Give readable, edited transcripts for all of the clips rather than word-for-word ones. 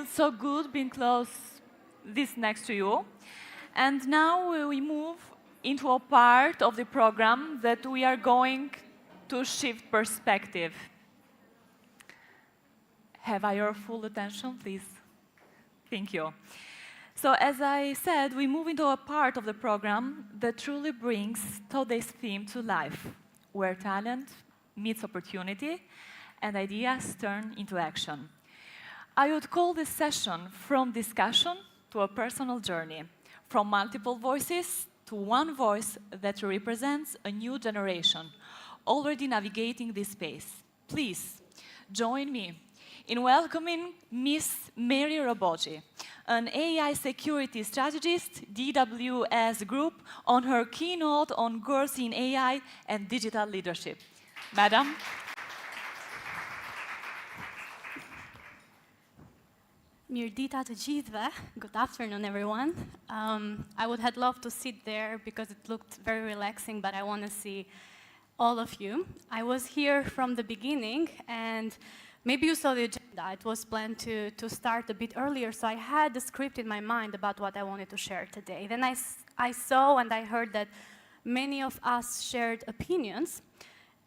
feels so good being close this next to you. And now we move into a part of the program that we are going to shift perspective. Have I your full attention, please? Thank you. So as I said, we move into a part of the program that truly brings today's theme to life, where talent meets opportunity and ideas turn into action. I would call this session from discussion to a personal journey, from multiple voices to one voice that represents a new generation, already navigating this space. Please join me in welcoming Miss Mary Raboji, an AI security strategist, DWS Group, on her keynote on Girls in AI and Digital Leadership. Madam. Mirdita të gjithëve, good afternoon everyone. I would have loved to sit there because it looked very relaxing, but I want to see all of you. I was here from the beginning, and maybe you saw the agenda. It was planned to start a bit earlier, so I had the script in my mind about what I wanted to share today. Then I saw and I heard that many of us shared opinions,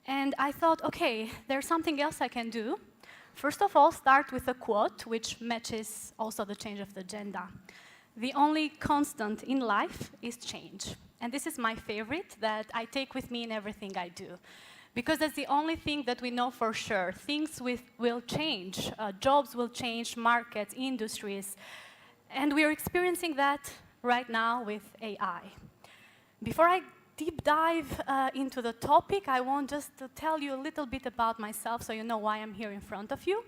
and I thought, okay, there's something else I can do. First of all, start with a quote, which matches also the change of the agenda. The only constant in life is change. And this is my favorite that I take with me in everything I do. Because that's the only thing that we know for sure. Things will change. Jobs will change, markets, industries. And we are experiencing that right now with AI. Before I deep dive into the topic, I want just to tell you a little bit about myself so you know why I'm here in front of you.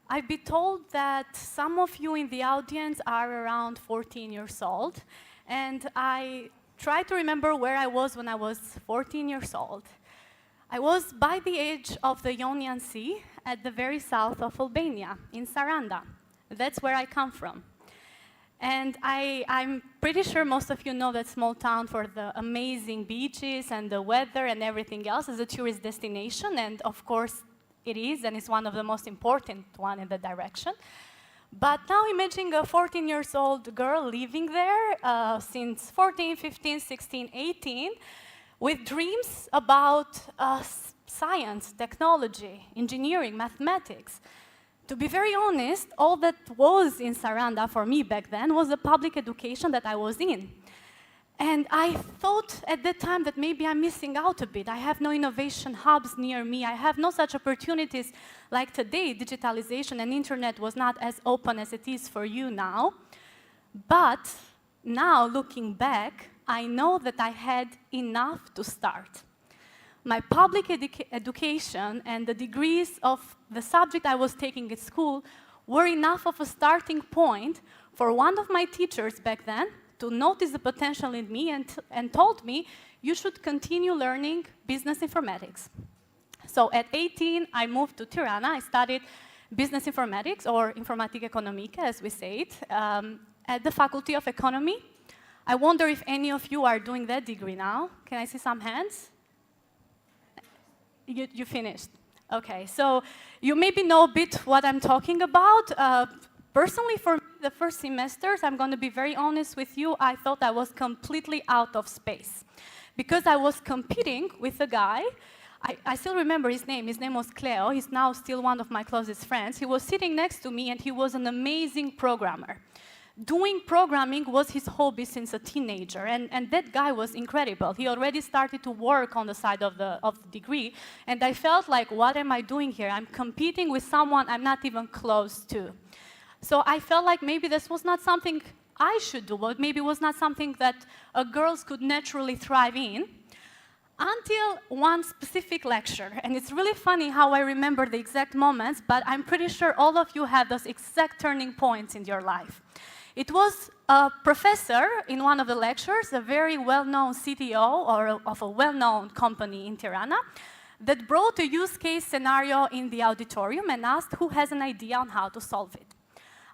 I've been told that some of you in the audience are around 14 years old, and I try to remember where I was when I was 14 years old. I was by the edge of the Ionian Sea at the very south of Albania, in Saranda. That's where I come from. And I'm pretty sure most of you know that small town for the amazing beaches and the weather and everything else as a tourist destination. And of course, it is, and it's one of the most important one in the direction. But now imagine a 14-year-old girl living there since 14, 15, 16, 18, with dreams about science, technology, engineering, mathematics. To be very honest, all that was in Saranda for me back then was the public education that I was in. And I thought at that time that maybe I'm missing out a bit. I have no innovation hubs near me. I have no such opportunities like today. Digitalization and internet was not as open as it is for you now. But now, looking back, I know that I had enough to start. My public education and the degrees of the subject I was taking at school were enough of a starting point for one of my teachers back then to notice the potential in me and told me, you should continue learning business informatics. So at 18, I moved to Tirana. I studied business informatics, or informatica economica, as we say it, at the Faculty of Economy. I wonder if any of you are doing that degree now. Can I see some hands? You finished. Okay, so you maybe know a bit what I'm talking about. Personally, for me, the first semesters, I'm going to be very honest with you, I thought I was completely out of space. Because I was competing with a guy, I still remember his name. His name was Cleo. He's now still one of my closest friends. He was sitting next to me, and he was an amazing programmer. Doing programming was his hobby since a teenager, and that guy was incredible. He already started to work on the side of the degree, and I felt like, what am I doing here? I'm competing with someone I'm not even close to. So I felt like maybe this was not something I should do, but maybe it was not something that girls could naturally thrive in, until one specific lecture. And it's really funny how I remember the exact moments, but I'm pretty sure all of you have those exact turning points in your life. It was a professor in one of the lectures, a very well-known CTO of a well-known company in Tirana, that brought a use case scenario in the auditorium and asked who has an idea on how to solve it.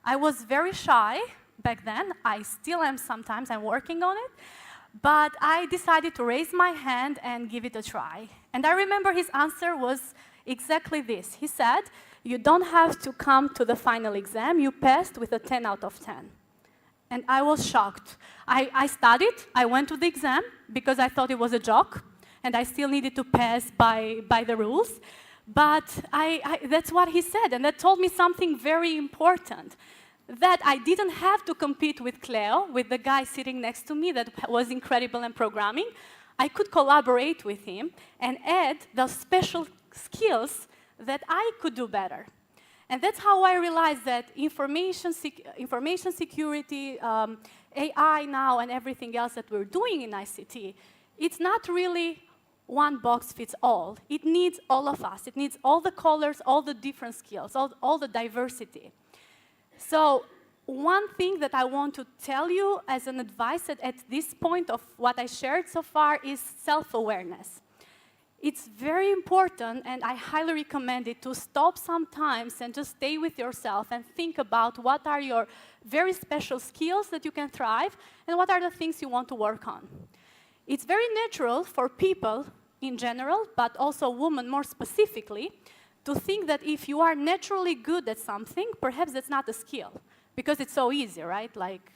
I was very shy back then. I still am sometimes. I'm working on it. But I decided to raise my hand and give it a try. And I remember his answer was exactly this. He said, You don't have to come to the final exam. You passed with a 10 out of 10. And I was shocked. I studied. I went to the exam because I thought it was a joke, and I still needed to pass by the rules. But that's what he said, and that told me something very important, that I didn't have to compete with Cleo, with the guy sitting next to me that was incredible in programming. I could collaborate with him and add the special skills that I could do better. And that's how I realized that information security, AI now, and everything else that we're doing in ICT, it's not really one box fits all. It needs all of us. It needs all the colors, all the different skills, all the diversity. So one thing that I want to tell you as an advice at this point of what I shared so far is self-awareness. It's very important, and I highly recommend it, to stop sometimes and just stay with yourself and think about what are your very special skills that you can thrive and what are the things you want to work on. It's very natural for people in general, but also women more specifically, to think that if you are naturally good at something, perhaps that's not a skill, because it's so easy, right? Like,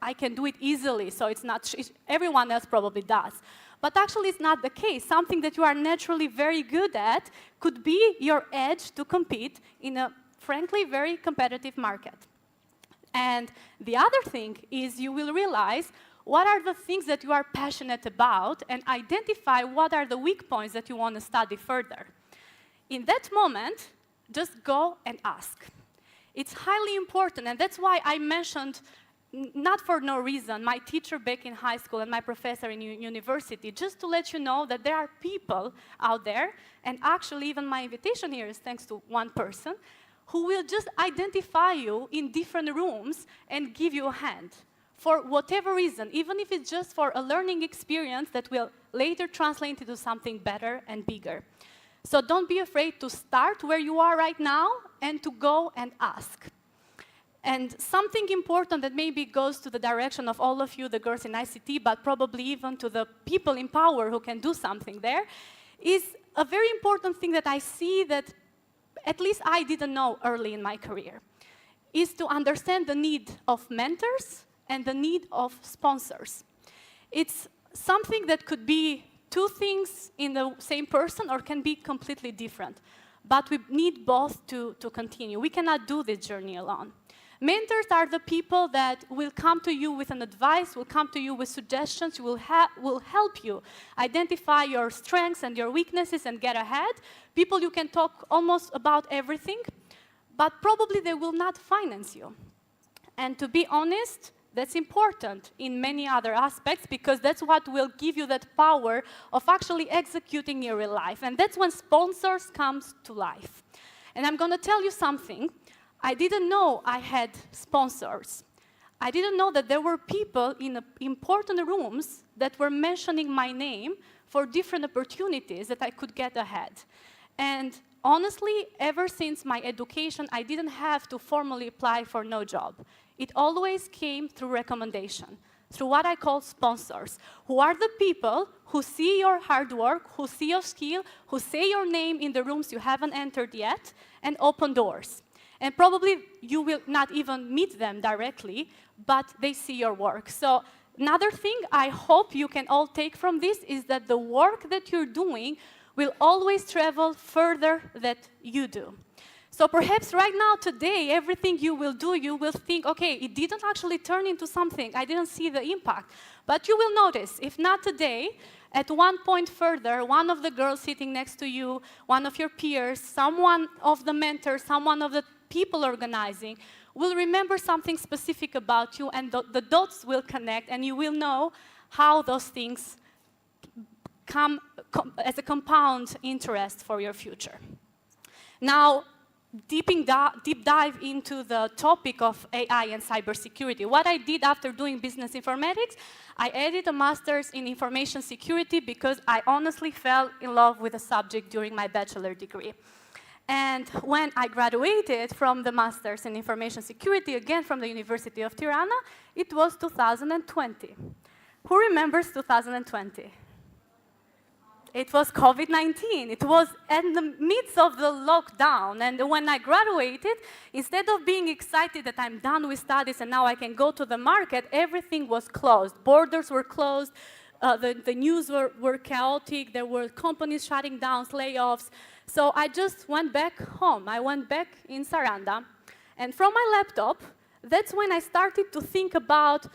I can do it easily, so it's not, everyone else probably does. But actually, it's not the case. Something that you are naturally very good at could be your edge to compete in a, frankly, very competitive market. And the other thing is you will realize what are the things that you are passionate about and identify what are the weak points that you want to study further. In that moment, just go and ask. It's highly important, and that's why I mentioned, not for no reason, my teacher back in high school and my professor in university, just to let you know that there are people out there, and actually even my invitation here is thanks to one person, who will just identify you in different rooms and give you a hand for whatever reason, even if it's just for a learning experience that will later translate into something better and bigger. So don't be afraid to start where you are right now and to go and ask. And something important that maybe goes to the direction of all of you, the girls in ICT, but probably even to the people in power who can do something there, is a very important thing that I see that at least I didn't know early in my career, is to understand the need of mentors and the need of sponsors. It's something that could be two things in the same person or can be completely different. But we need both to continue. We cannot do this journey alone. Mentors are the people that will come to you with an advice, will come to you with suggestions, will help you identify your strengths and your weaknesses and get ahead. People you can talk almost about everything, but probably they will not finance you. And to be honest, that's important in many other aspects, because that's what will give you that power of actually executing your real life. And that's when sponsors comes to life. And I'm going to tell you something. I didn't know I had sponsors. I didn't know that there were people in important rooms that were mentioning my name for different opportunities that I could get ahead. And honestly, ever since my education, I didn't have to formally apply for no job. It always came through recommendation, through what I call sponsors, who are the people who see your hard work, who see your skill, who say your name in the rooms you haven't entered yet, and open doors. And probably you will not even meet them directly, but they see your work. So another thing I hope you can all take from this is that the work that you're doing will always travel further than you do. So perhaps right now, today, everything you will do, you will think, okay, it didn't actually turn into something. I didn't see the impact. But you will notice, if not today, at one point further, one of the girls sitting next to you, one of your peers, someone of the mentors, someone of the people organizing, will remember something specific about you, and the dots will connect, and you will know how those things come as a compound interest for your future. Now, deep dive into the topic of AI and cybersecurity. What I did after doing business informatics, I added a master's in information security because I honestly fell in love with the subject during my bachelor degree. And when I graduated from the master's in information security, again from the University of Tirana, it was 2020. Who remembers 2020? It was COVID-19. It was in the midst of the lockdown. And when I graduated, instead of being excited that I'm done with studies and now I can go to the market, everything was closed. Borders were closed. The news were chaotic. There were companies shutting down, layoffs. So I just went back home. I went back in Saranda. And from my laptop, that's when I started to think about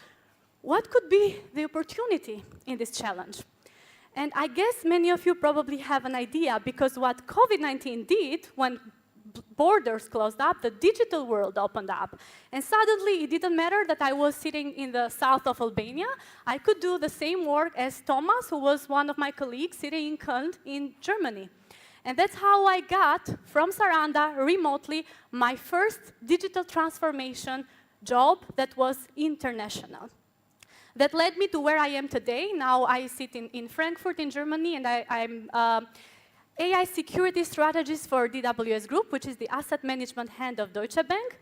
what could be the opportunity in this challenge. And I guess many of you probably have an idea, because what COVID-19 did when borders closed up, the digital world opened up. And suddenly, it didn't matter that I was sitting in the south of Albania. I could do the same work as Thomas, who was one of my colleagues sitting in Köln in Germany. And that's how I got, from Saranda, remotely, my first digital transformation job that was international. That led me to where I am today. Now I sit in Frankfurt in Germany, and I'm AI security strategist for DWS Group, which is the asset management hand of Deutsche Bank.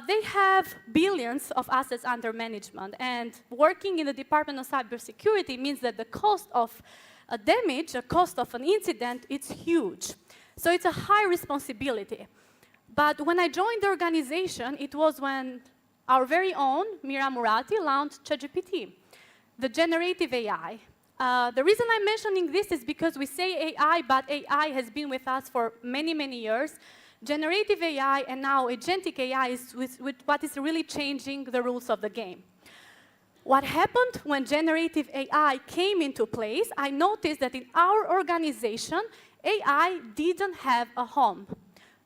They have billions of assets under management, and working in the Department of Cybersecurity means that the cost of a damage, the cost of an incident, it's huge. So it's a high responsibility. But when I joined the organization, it was when our very own Mira Murati launched ChatGPT, the generative AI. The reason I'm mentioning this is because we say AI, but AI has been with us for many, many years. Generative AI and now agentic AI is with what is really changing the rules of the game. What happened when generative AI came into place, I noticed that in our organization, AI didn't have a home.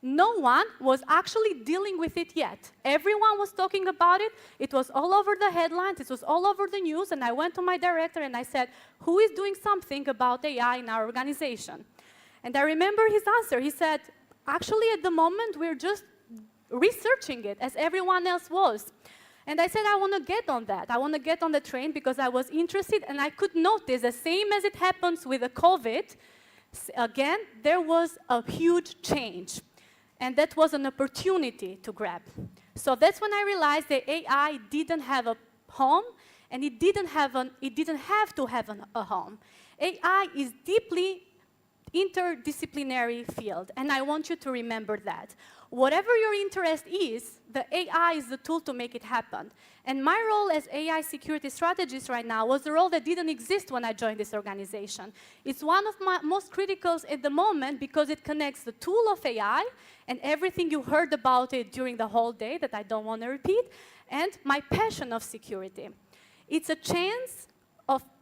No one was actually dealing with it yet. Everyone was talking about it. It was all over the headlines. It was all over the news. And I went to my director and I said, who is doing something about AI in our organization? And I remember his answer. He said, actually, at the moment, we're just researching it, as everyone else was. And I said, I want to get on that. I want to get on the train because I was interested. And I could notice, the same as it happens with the COVID, again, there was a huge change. And that was an opportunity to grab. So that's when I realized that AI didn't have a home, and it didn't have to have a home. AI is deeply interdisciplinary field, and I want you to remember that. Whatever your interest is, the AI is the tool to make it happen. And my role as AI security strategist right now was a role that didn't exist when I joined this organization. It's one of my most critical at the moment because it connects the tool of AI and everything you heard about it during the whole day that I don't want to repeat, and my passion of security. It's a chance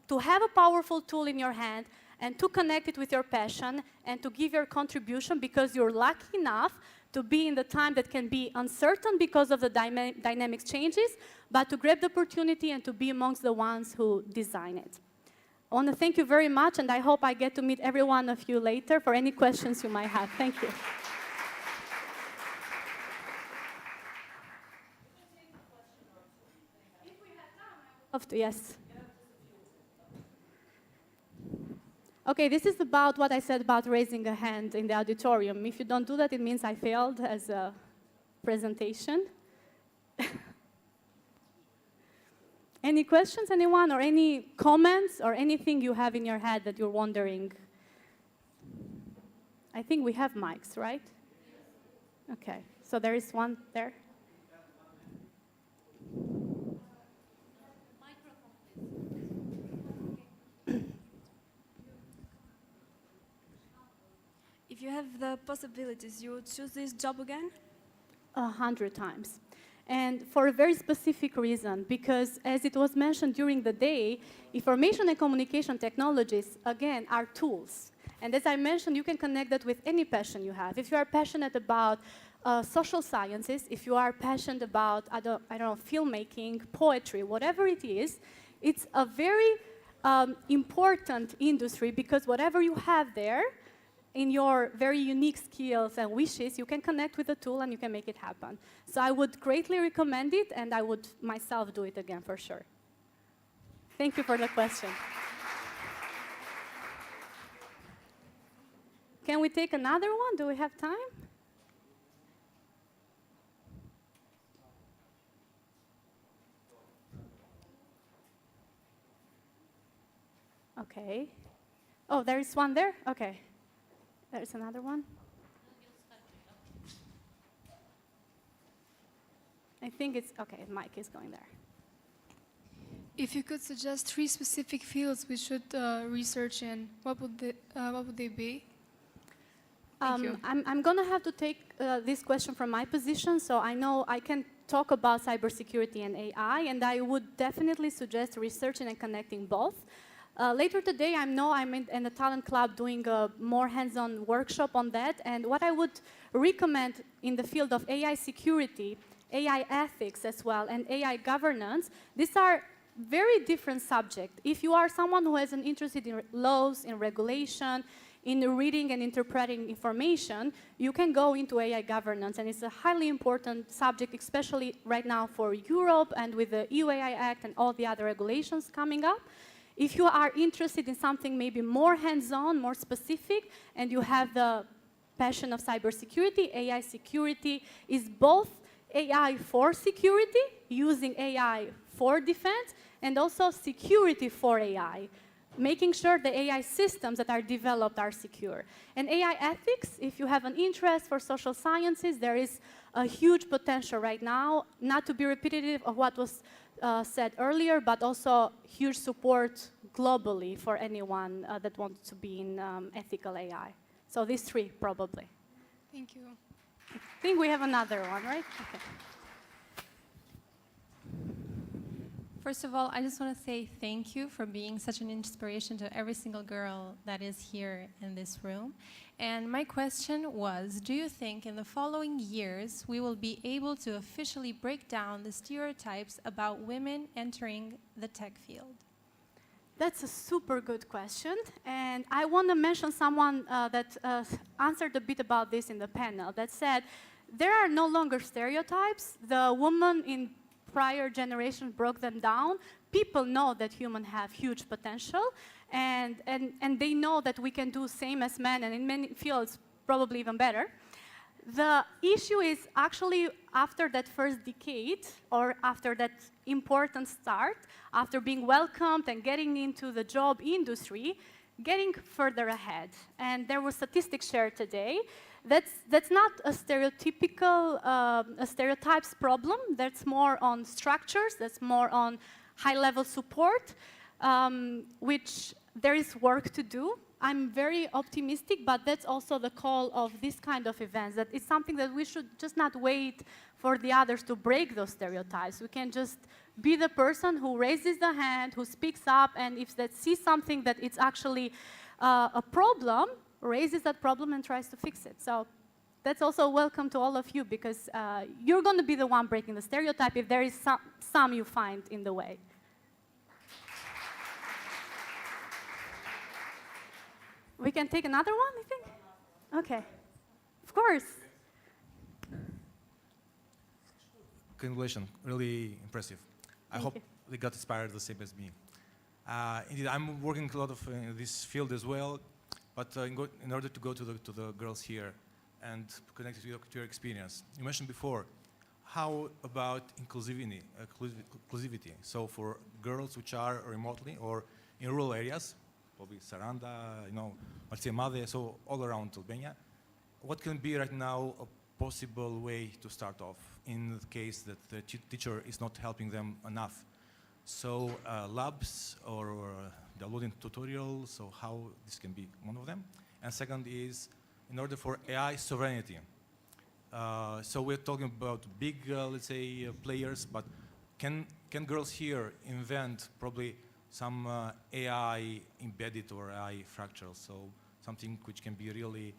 to have a powerful tool in your hand and to connect it with your passion and to give your contribution because you're lucky enough to be in the time that can be uncertain because of the dynamic changes, but to grab the opportunity and to be amongst the ones who design it. I want to thank you very much, and I hope I get to meet every one of you later for any questions you might have. Thank you. Yes. Okay, this is about what I said about raising a hand in the auditorium. If you don't do that, it means I failed as a presentation. Any questions, anyone, or any comments, or anything you have in your head that you're wondering? I think we have mics, right? Okay, so there is one there. If you have the possibilities, you would choose this job again? 100 times. And for a very specific reason, because as it was mentioned during the day, information and communication technologies, again, are tools. And as I mentioned, you can connect that with any passion you have. If you are passionate about social sciences, if you are passionate about, I don't know, filmmaking, poetry, whatever it is, it's a very important industry because whatever you have there, in your very unique skills and wishes, you can connect with the tool and you can make it happen. So I would greatly recommend it, and I would myself do it again for sure. Thank you for the question. Can we take another one? Do we have time? Okay. Oh, there is one there? Okay. There's another one. I think it's, okay, Mike is going there. If you could suggest 3 specific fields we should research in, what would they be? Thank you. I'm going to have to take this question from my position, so I know I can talk about cybersecurity and AI, and I would definitely suggest researching and connecting both. Later today, I'm in the Talent Club doing a more hands-on workshop on that, and what I would recommend in the field of AI security, AI ethics as well, and AI governance, these are very different subjects. If you are someone who is interested in laws, in regulation, in reading and interpreting information, you can go into AI governance, and it's a highly important subject, especially right now for Europe and with the EU AI Act and all the other regulations coming up. If you are interested in something maybe more hands-on, more specific, and you have the passion of cybersecurity, AI security is both AI for security, using AI for defense, and also security for AI, making sure the AI systems that are developed are secure. And AI ethics, if you have an interest for social sciences, there is a huge potential right now, not to be repetitive of what was said earlier, but also huge support globally for anyone that wants to be in ethical AI. So these 3, probably. Thank you. I think we have another one, right? Okay. First of all, I just want to say thank you for being such an inspiration to every single girl that is here in this room. And my question was, do you think in the following years we will be able to officially break down the stereotypes about women entering the tech field? That's a super good question, and I want to mention someone that answered a bit about this in the panel, that said there are no longer stereotypes. The woman in prior generations broke them down. People know that humans have huge potential, and they know that we can do same as men, and in many fields probably even better. The issue is actually after that first decade, or after that important start, after being welcomed and getting into the job industry, getting further ahead. And there were statistics shared today. That's not a stereotypical, a stereotypes problem. That's more on structures, that's more on high-level support, which there is work to do. I'm very optimistic, but that's also the call of this kind of events, that it's something that we should just not wait for the others to break those stereotypes. We can just be the person who raises the hand, who speaks up, and if they see something that it's actually a problem, raises that problem and tries to fix it. So that's also welcome to all of you, because you're going to be the one breaking the stereotype if there is some you find in the way. We can take another one, I think? Okay. Of course. Congratulations, really impressive. I hope they got inspired the same as me. Indeed, I'm working a lot of in this field as well, but in order to go to the girls here and connect to your experience, you mentioned before, how about inclusivity? So for girls which are remotely or in rural areas, probably Saranda, Marciamade, so all around Albania, what can be right now a possible way to start off in the case that the teacher is not helping them enough? So labs or downloading tutorials, so how this can be one of them. And second is, in order for AI sovereignty. So we're talking about big, let's say, players, but can girls here invent probably some AI embedded or AI fractal, so something which can be really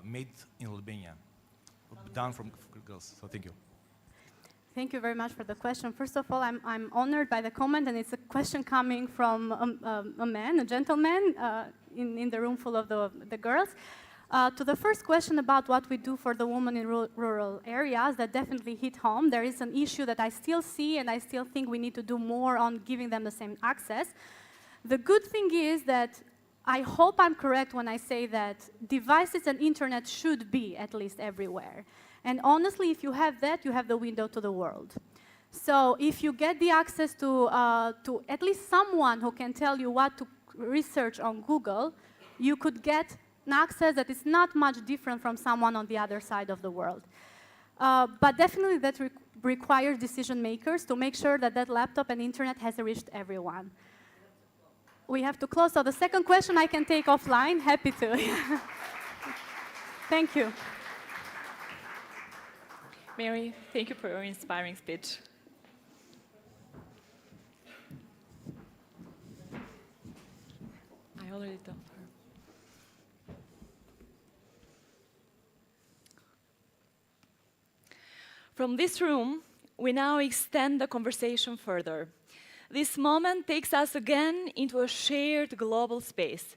made in Albania, done from girls. So thank you. Thank you very much for the question. First of all, I'm honored by the comment, and it's a question coming from a man, a gentleman, in the room full of the girls. To the first question about what we do for the women in rural areas, that definitely hit home. There is an issue that I still see, and I still think we need to do more on giving them the same access. The good thing is that I hope I'm correct when I say that devices and internet should be at least everywhere. And honestly, if you have that, you have the window to the world. So if you get the access to at least someone who can tell you what to research on Google, you could get an access that is not much different from someone on the other side of the world. But definitely that requires decision makers to make sure that that laptop and internet has reached everyone. We have to close. So the second question I can take offline. Happy to. Thank you. Mary, thank you for your inspiring speech. I already told her. From this room, we now extend the conversation further. This moment takes us again into a shared global space.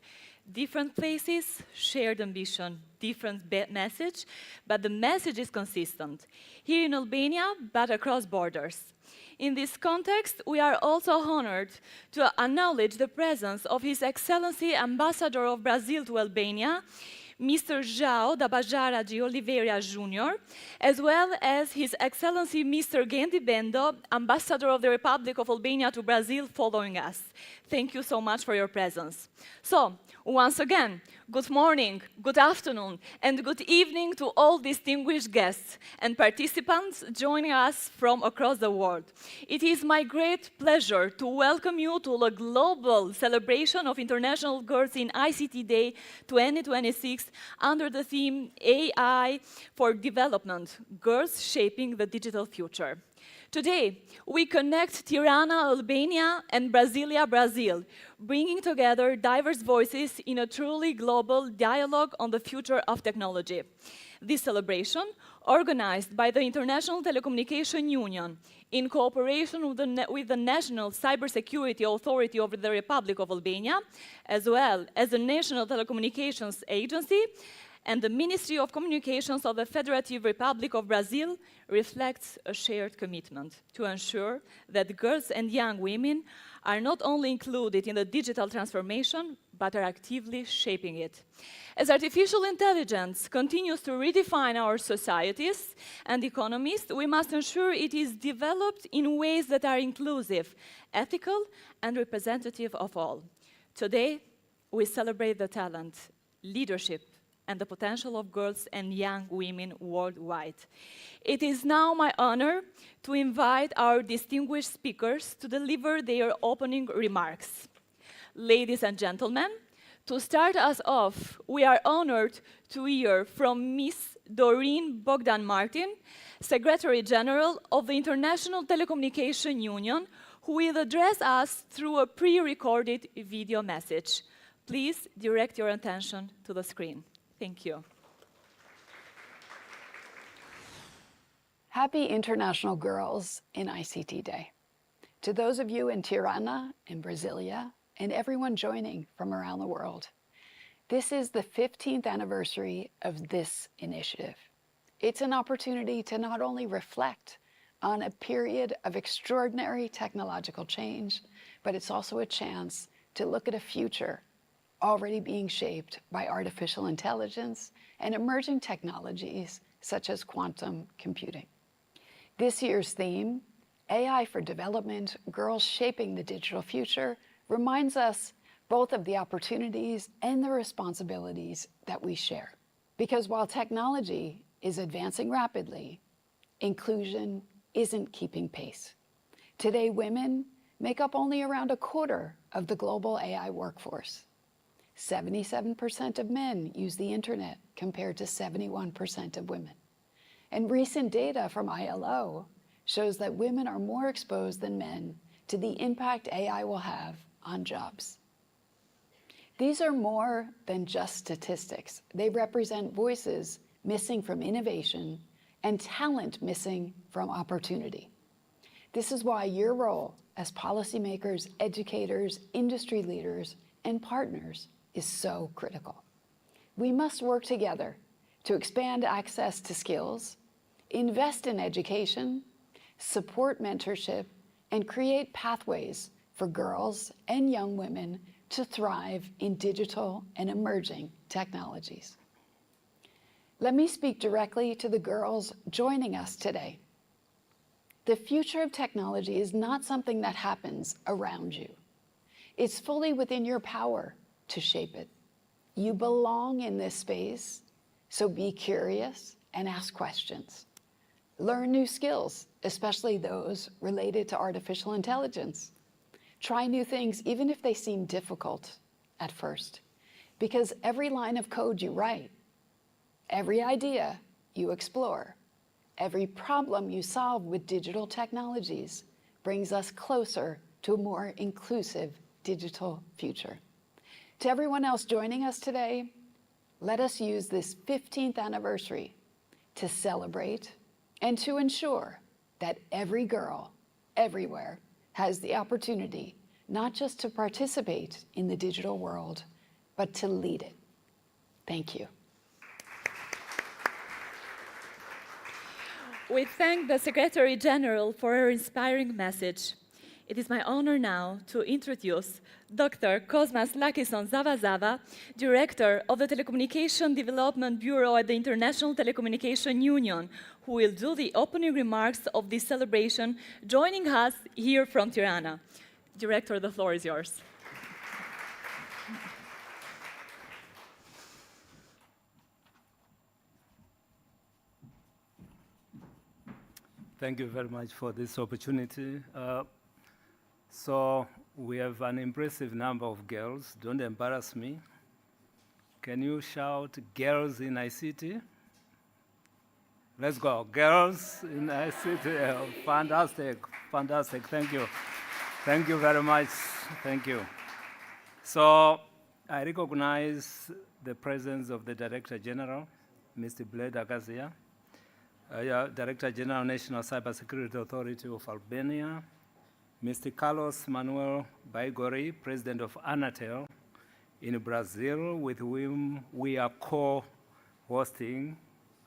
Different places, shared ambition, different message, but the message is consistent. Here in Albania, but across borders. In this context, we are also honored to acknowledge the presence of His Excellency Ambassador of Brazil to Albania, Mr. João da Bajara de Oliveira Jr., as well as His Excellency Mr. Gendi Bendo, Ambassador of the Republic of Albania to Brazil, following us. Thank you so much for your presence. So, once again, good morning, good afternoon, and good evening to all distinguished guests and participants joining us from across the world. It is my great pleasure to welcome you to the global celebration of International Girls in ICT Day 2026 under the theme AI for Development, Girls Shaping the Digital Future. Today, we connect Tirana, Albania, and Brasilia, Brazil, bringing together diverse voices in a truly global dialogue on the future of technology. This celebration, organized by the International Telecommunication Union in cooperation with the National Cybersecurity Authority of the Republic of Albania, as well as the National Telecommunications Agency, and the Ministry of Communications of the Federative Republic of Brazil, reflects a shared commitment to ensure that girls and young women are not only included in the digital transformation, but are actively shaping it. As artificial intelligence continues to redefine our societies and economies, we must ensure it is developed in ways that are inclusive, ethical, and representative of all. Today, we celebrate the talent, leadership, and the potential of girls and young women worldwide. It is now my honor to invite our distinguished speakers to deliver their opening remarks. Ladies and gentlemen, to start us off, we are honored to hear from Ms. Doreen Bogdan-Martin, Secretary General of the International Telecommunication Union, who will address us through a pre-recorded video message. Please direct your attention to the screen. Thank you. Happy International Girls in ICT Day. To those of you in Tirana and Brasilia, and everyone joining from around the world, this is the 15th anniversary of this initiative. It's an opportunity to not only reflect on a period of extraordinary technological change, but it's also a chance to look at a future already being shaped by artificial intelligence and emerging technologies such as quantum computing. This year's theme, AI for Development, Girls Shaping the Digital Future, reminds us both of the opportunities and the responsibilities that we share. Because while technology is advancing rapidly, inclusion isn't keeping pace. Today, women make up only around a quarter of the global AI workforce. 77% of men use the internet compared to 71% of women. And recent data from ILO shows that women are more exposed than men to the impact AI will have on jobs. These are more than just statistics. They represent voices missing from innovation and talent missing from opportunity. This is why your role as policymakers, educators, industry leaders, and partners is so critical. We must work together to expand access to skills, invest in education, support mentorship, and create pathways for girls and young women to thrive in digital and emerging technologies. Let me speak directly to the girls joining us today. The future of technology is not something that happens around you. It's fully within your power to shape it. You belong in this space, so be curious and ask questions. Learn new skills, especially those related to artificial intelligence. Try new things, even if they seem difficult at first, because every line of code you write, every idea you explore, every problem you solve with digital technologies brings us closer to a more inclusive digital future. To everyone else joining us today, let us use this 15th anniversary to celebrate and to ensure that every girl, everywhere, has the opportunity not just to participate in the digital world, but to lead it. Thank you. We thank the Secretary General for her inspiring message. It is my honor now to introduce Dr. Cosmas Lakison Zavazava, Director of the Telecommunication Development Bureau at the International Telecommunication Union, who will do the opening remarks of this celebration, joining us here from Tirana. Director, the floor is yours. Thank you very much for this opportunity. So we have an impressive number of girls. Don't embarrass me. Can you shout girls in ICT? Let's go. Girls in ICT. Fantastic. Fantastic. Thank you. Thank you very much. Thank you. So I recognize the presence of the Director General, Mr. Bled Agazia, Director General, National Cybersecurity Authority of Albania, Mr. Carlos Manuel Baigori, President of Anatel in Brazil, with whom we are co-hosting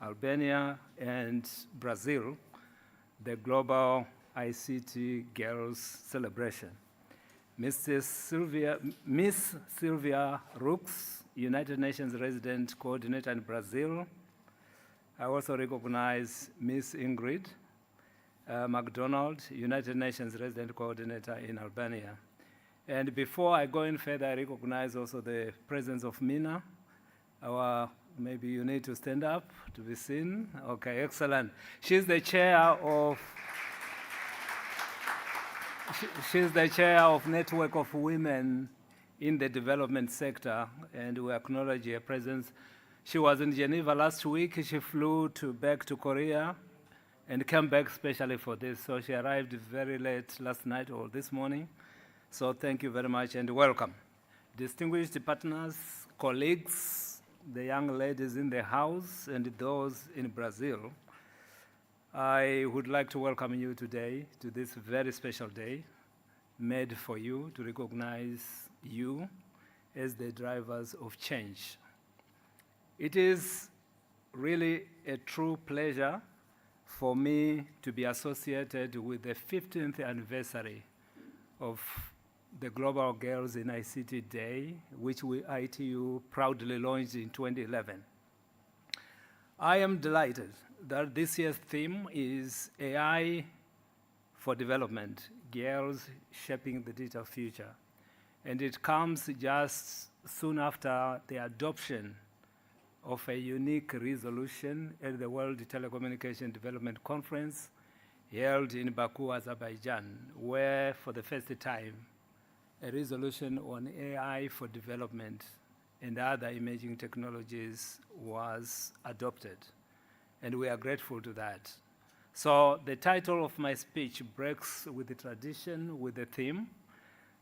Albania and Brazil, the Global ICT Girls Celebration. Miss Sylvia Rooks, United Nations Resident Coordinator in Brazil. I also recognize Miss Ingrid MacDonald, United Nations Resident Coordinator in Albania. And before I go in further, I recognize also the presence of Mina. Maybe you need to stand up to be seen. Okay, excellent. She's the chair of Network of Women in the Development Sector, and we acknowledge her presence. She was in Geneva last week. She flew back to Korea and came back specially for this. So she arrived very late last night or this morning. So thank you very much and welcome. Distinguished partners, colleagues, the young ladies in the house and those in Brazil, I would like to welcome you today to this very special day made for you to recognize you as the drivers of change. It is really a true pleasure for me to be associated with the 15th anniversary of the Global Girls in ICT Day, which ITU proudly launched in 2011. I am delighted that this year's theme is AI for Development, Girls Shaping the Digital Future. And it comes just soon after the adoption of a unique resolution at the World Telecommunication Development Conference held in Baku, Azerbaijan, where for the first time a resolution on AI for development and other emerging technologies was adopted. And we are grateful to that. So the title of my speech breaks with the tradition, with the theme.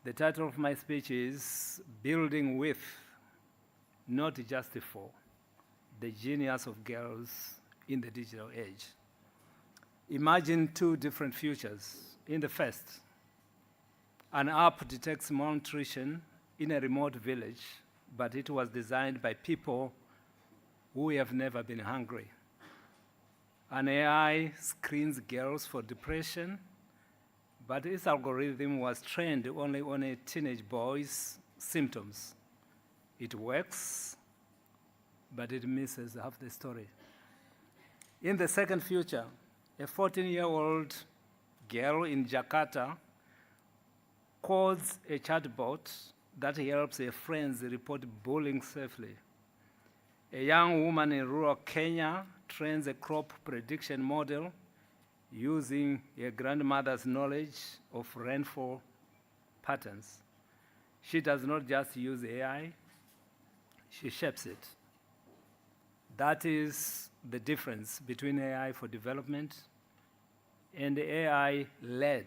The title of my speech is Building With, Not Just For, the Genius of Girls in the Digital Age. Imagine two different futures. In the first, an app detects malnutrition in a remote village, but it was designed by people who have never been hungry. An AI screens girls for depression, but its algorithm was trained only on a teenage boy's symptoms. It works, but it misses half the story. In the second future, a 14-year-old girl in Jakarta codes a chatbot that helps her friends report bullying safely. A young woman in rural Kenya trains a crop prediction model using her grandmother's knowledge of rainfall patterns. She does not just use AI, she shapes it. That is the difference between AI for development and AI led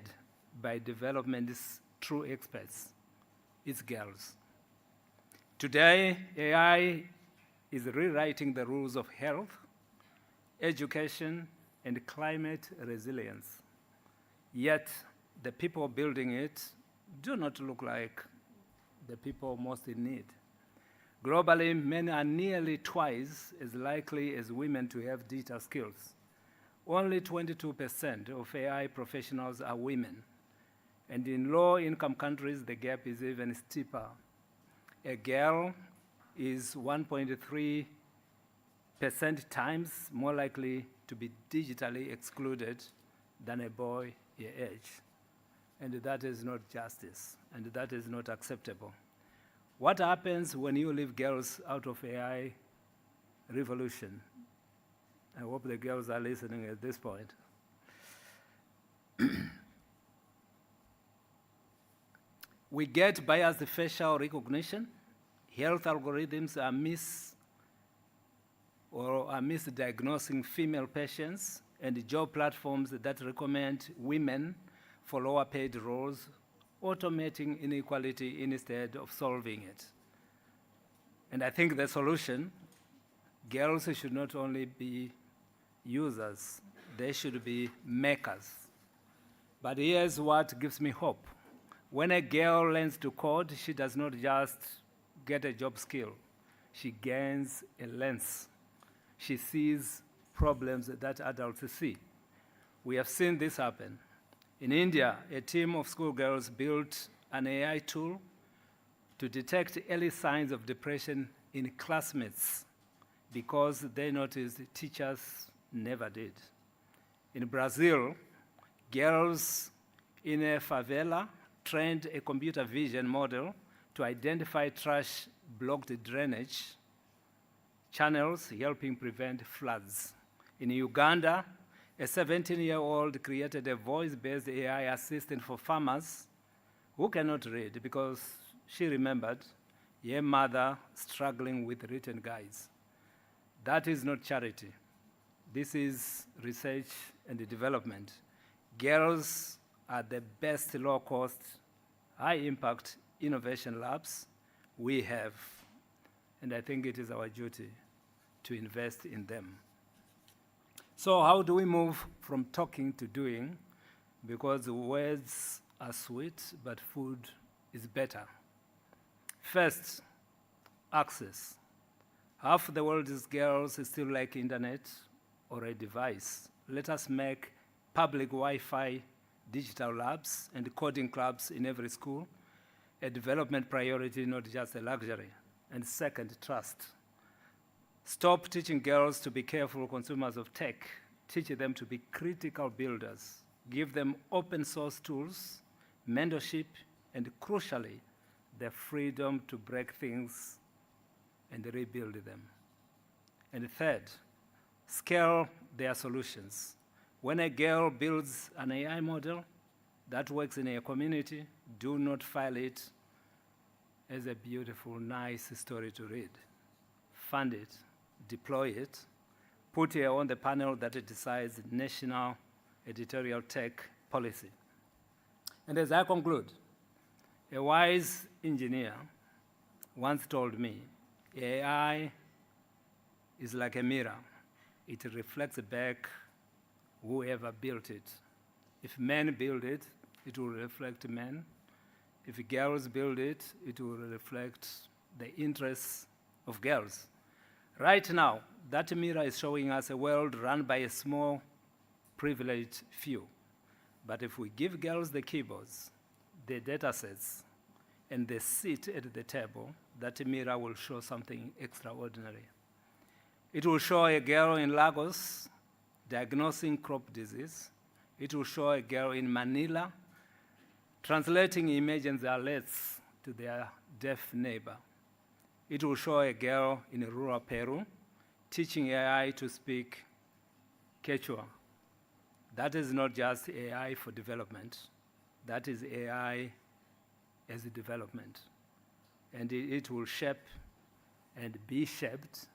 by development's true experts. It's girls. Today, AI is rewriting the rules of health, education, and climate resilience. Yet, the people building it do not look like the people most in need. Globally, men are nearly twice as likely as women to have digital skills. Only 22% of AI professionals are women. And in low-income countries, the gap is even steeper. A girl is 1.3% times more likely to be digitally excluded than a boy her age. And that is not justice, and that is not acceptable. What happens when you leave girls out of AI revolution? I hope the girls are listening at this point. We get biased facial recognition. Health algorithms are misdiagnosing female patients, and job platforms that recommend women for lower paid roles, automating inequality instead of solving it. And I think the solution, girls should not only be users, they should be makers. But here's what gives me hope. When a girl learns to code, she does not just get a job skill, she gains a lens. She sees problems that adults see. We have seen this happen. In India, a team of schoolgirls built an AI tool to detect early signs of depression in classmates because they noticed teachers never did. In Brazil, girls in a favela trained a computer vision model to identify trash-blocked drainage channels, helping prevent floods. In Uganda, a 17-year-old created a voice-based AI assistant for farmers who cannot read because she remembered her mother struggling with written guides. That is not charity. This is research and development. Girls are the best low-cost, high-impact innovation labs we have, and I think it is our duty to invest in them. So how do we move from talking to doing? Because words are sweet, but food is better. First, access. Half the world's girls still lack internet or a device. Let us make public Wi-Fi, digital labs, and coding clubs in every school a development priority, not just a luxury. And second, trust. Stop teaching girls to be careful consumers of tech. Teach them to be critical builders. Give them open source tools, mentorship, and crucially, the freedom to break things and rebuild them. And third, scale their solutions. When a girl builds an AI model that works in a community, do not file it as a beautiful, nice story to read. Fund it, deploy it, put her on the panel that decides national editorial tech policy. And as I conclude, a wise engineer once told me, AI is like a mirror. It reflects back whoever built it. If men build it, it will reflect men. If girls build it, it will reflect the interests of girls. Right now, that mirror is showing us a world run by a small, privileged few. But if we give girls the keyboards, the data sets, and the seat at the table, that mirror will show something extraordinary. It will show a girl in Lagos diagnosing crop disease. It will show a girl in Manila translating emergency alerts to their deaf neighbor. It will show a girl in rural Peru teaching AI to speak Quechua. That is not just AI for development. That is AI as a development. And it will shape and be shaped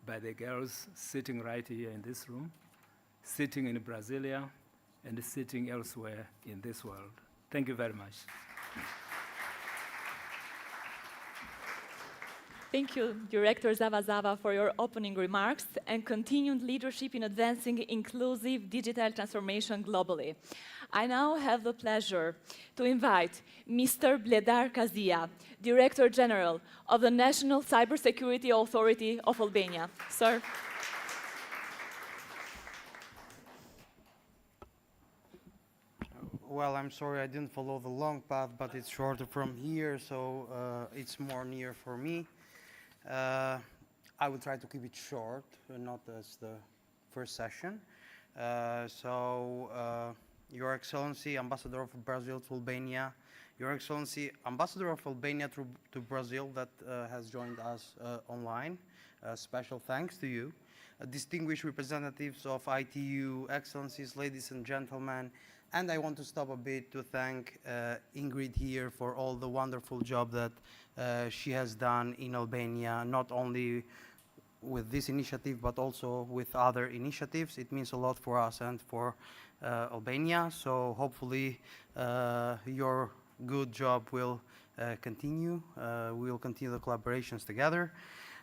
by the girls sitting right here in this room, sitting in Brasilia, and sitting elsewhere in this world. Thank you very much. Thank you, Director Zavazava, for your opening remarks and continued leadership in advancing inclusive digital transformation globally. I now have the pleasure to invite Mr. Bledar Kazia, Director General of the National Cybersecurity Authority of Albania. Sir. Well, I'm sorry I didn't follow the long path, but it's shorter from here, so it's more near for me. I will try to keep it short, not as the first session. Your Excellency, Ambassador of Brazil to Albania, Your Excellency, Ambassador of Albania to Brazil that has joined us online, special thanks to you. Distinguished representatives of ITU, Excellencies, ladies and gentlemen, and I want to stop a bit to thank Ingrid here for all the wonderful job that she has done in Albania, not only with this initiative, but also with other initiatives. It means a lot for us and for Albania, so hopefully your good job will continue. We will continue the collaborations together.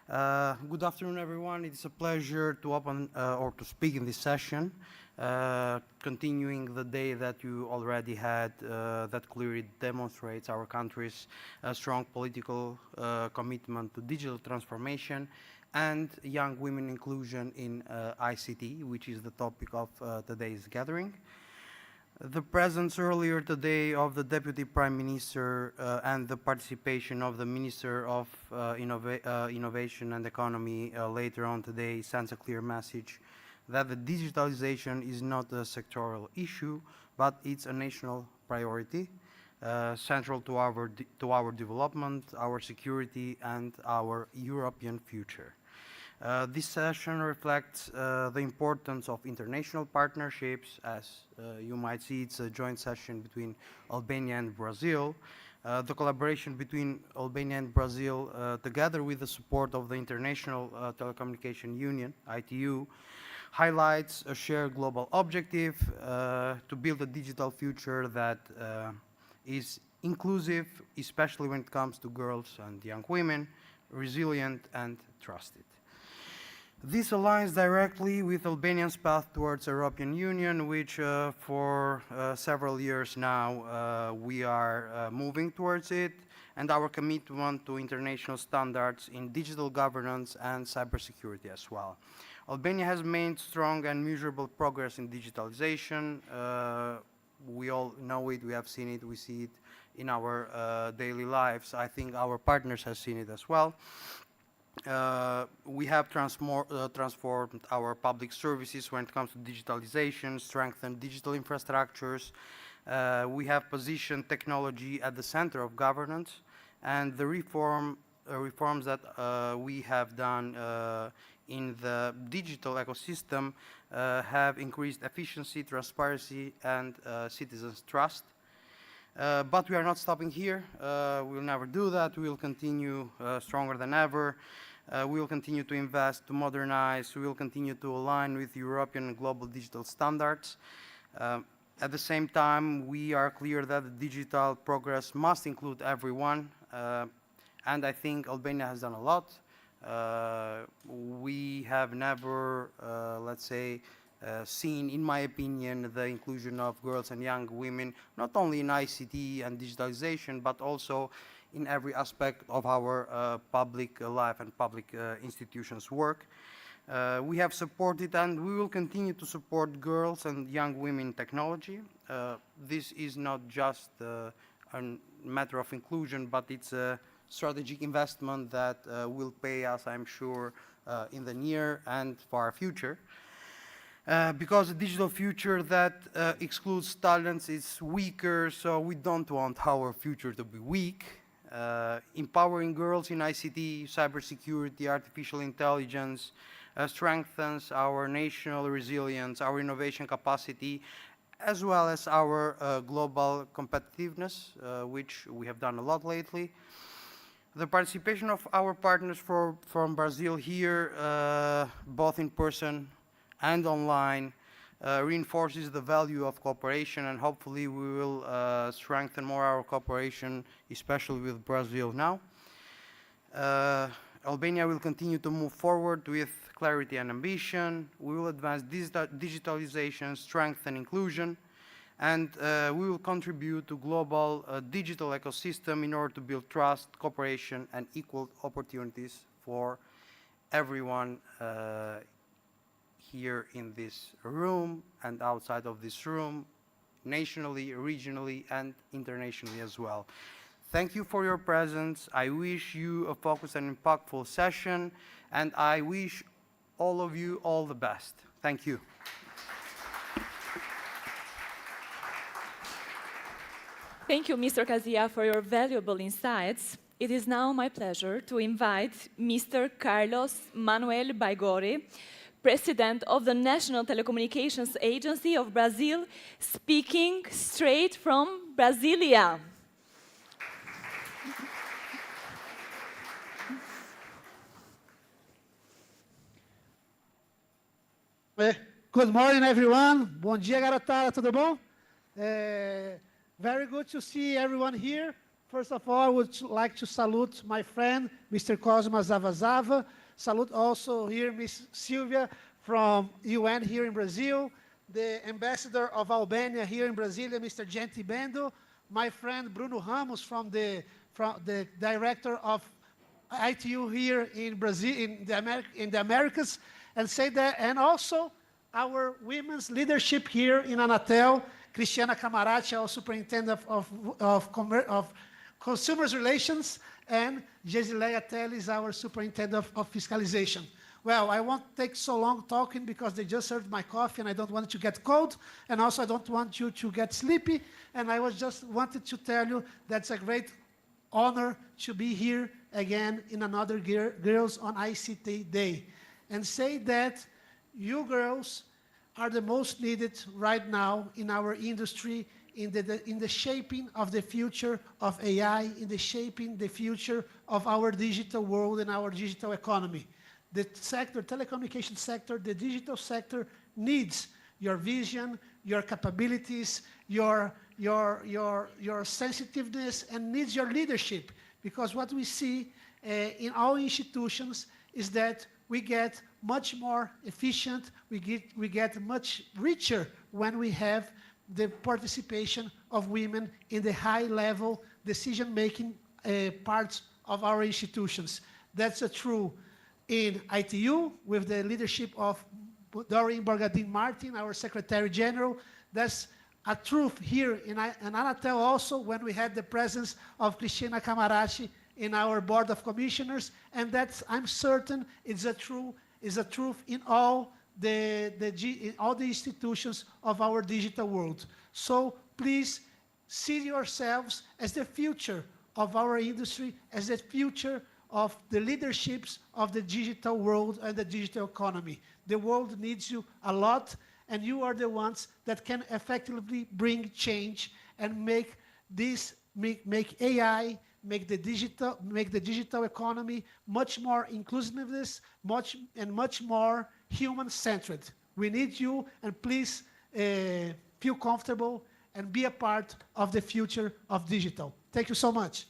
Good afternoon, everyone. It's a pleasure to open or to speak in this session, continuing the day that you already had that clearly demonstrates our country's strong political commitment to digital transformation and young women inclusion in ICT, which is the topic of today's gathering. The presence earlier today of the Deputy Prime Minister and the participation of the Minister of Innovation and Economy later on today sends a clear message that the digitalization is not a sectoral issue, but it's a national priority, central to our development, our security, and our European future. This session reflects the importance of international partnerships. As you might see, it's a joint session between Albania and Brazil. The collaboration between Albania and Brazil, together with the support of the International Telecommunication Union, ITU, highlights a shared global objective to build a digital future that is inclusive, especially when it comes to girls and young women, resilient and trusted. This aligns directly with Albania's path towards European Union, which for several years now we are moving towards it, and our commitment to international standards in digital governance and cybersecurity as well. Albania has made strong and measurable progress in digitalization. We all know it, we have seen it, we see it in our daily lives. I think our partners have seen it as well. We have transformed our public services when it comes to digitalization, strengthened digital infrastructures. We have positioned technology at the center of governance, and the reforms that we have done in the digital ecosystem have increased efficiency, transparency, and citizens' trust. But we are not stopping here. We will never do that. We will continue stronger than ever. We will continue to invest, to modernize. We will continue to align with European and global digital standards. At the same time, we are clear that the digital progress must include everyone. And I think Albania has done a lot. We have never, let's say, seen, in my opinion, the inclusion of girls and young women, not only in ICT and digitalization, but also in every aspect of our public life and public institutions' work. We have supported and we will continue to support girls and young women in technology. This is not just a matter of inclusion, but it's a strategic investment that will pay us, I'm sure, in the near and far future. Because a digital future that excludes talents is weaker, so we don't want our future to be weak. Empowering girls in ICT, cybersecurity, artificial intelligence strengthens our national resilience, our innovation capacity, as well as our global competitiveness, which we have done a lot lately. The participation of our partners from Brazil here, both in person and online, reinforces the value of cooperation, and hopefully we will strengthen more our cooperation, especially with Brazil now. Albania will continue to move forward with clarity and ambition. We will advance digitalization, strength and inclusion, and we will contribute to global digital ecosystem in order to build trust, cooperation, and equal opportunities for everyone here in this room and outside of this room, nationally, regionally, and internationally as well. Thank you for your presence. I wish you a focused and impactful session, and I wish all of you all the best. Thank you. Thank you, Mr. Kazia, for your valuable insights. It is now my pleasure to invite Mr. Carlos Manuel Baigori, President of the National Telecommunications Agency of Brazil, speaking straight from Brasilia. Good morning, everyone. Bom dia, garotada. Tudo bom? Very good to see everyone here. First of all, I would like to salute my friend, Mr. Cosma Zavazava. Salute also here Ms. Silvia from UN here in Brazil, the ambassador of Albania here in Brasilia, Mr. Genti Bendo, my friend Bruno Ramos from the director of ITU here in Brazil, in the Americas, and also our women's leadership here in Anatel, Cristiana Camarati, our superintendent of Consumers Relations, and Gesileia Teles, our superintendent of fiscalization. Well, I won't take so long talking because they just served my coffee and I don't want it to get cold, and also I don't want you to get sleepy, and I just wanted to tell you that's a great honor to be here again in another Girls on ICT Day, and say that you girls are the most needed right now in our industry, in the shaping of the future of AI, in the shaping the future of our digital world and our digital economy. The sector, telecommunications sector, the digital sector needs your vision, your capabilities, your sensitiveness, and needs your leadership. Because what we see in our institutions is that we get much more efficient, we get much richer when we have the participation of women in the high-level decision-making parts of our institutions. That's true in ITU, with the leadership of Doreen Borgadin Martin, our Secretary General. That's a truth here in Anatel also, when we had the presence of Cristina Camarati in our Board of Commissioners, and that's, I'm certain, is a truth in all the institutions of our digital world. So please see yourselves as the future of our industry, as the future of the leaderships of the digital world and the digital economy. The world needs you a lot, and you are the ones that can effectively bring change and make AI, make the digital economy much more inclusiveness, much more human-centered. We need you, and please feel comfortable and be a part of the future of digital. Thank you so much.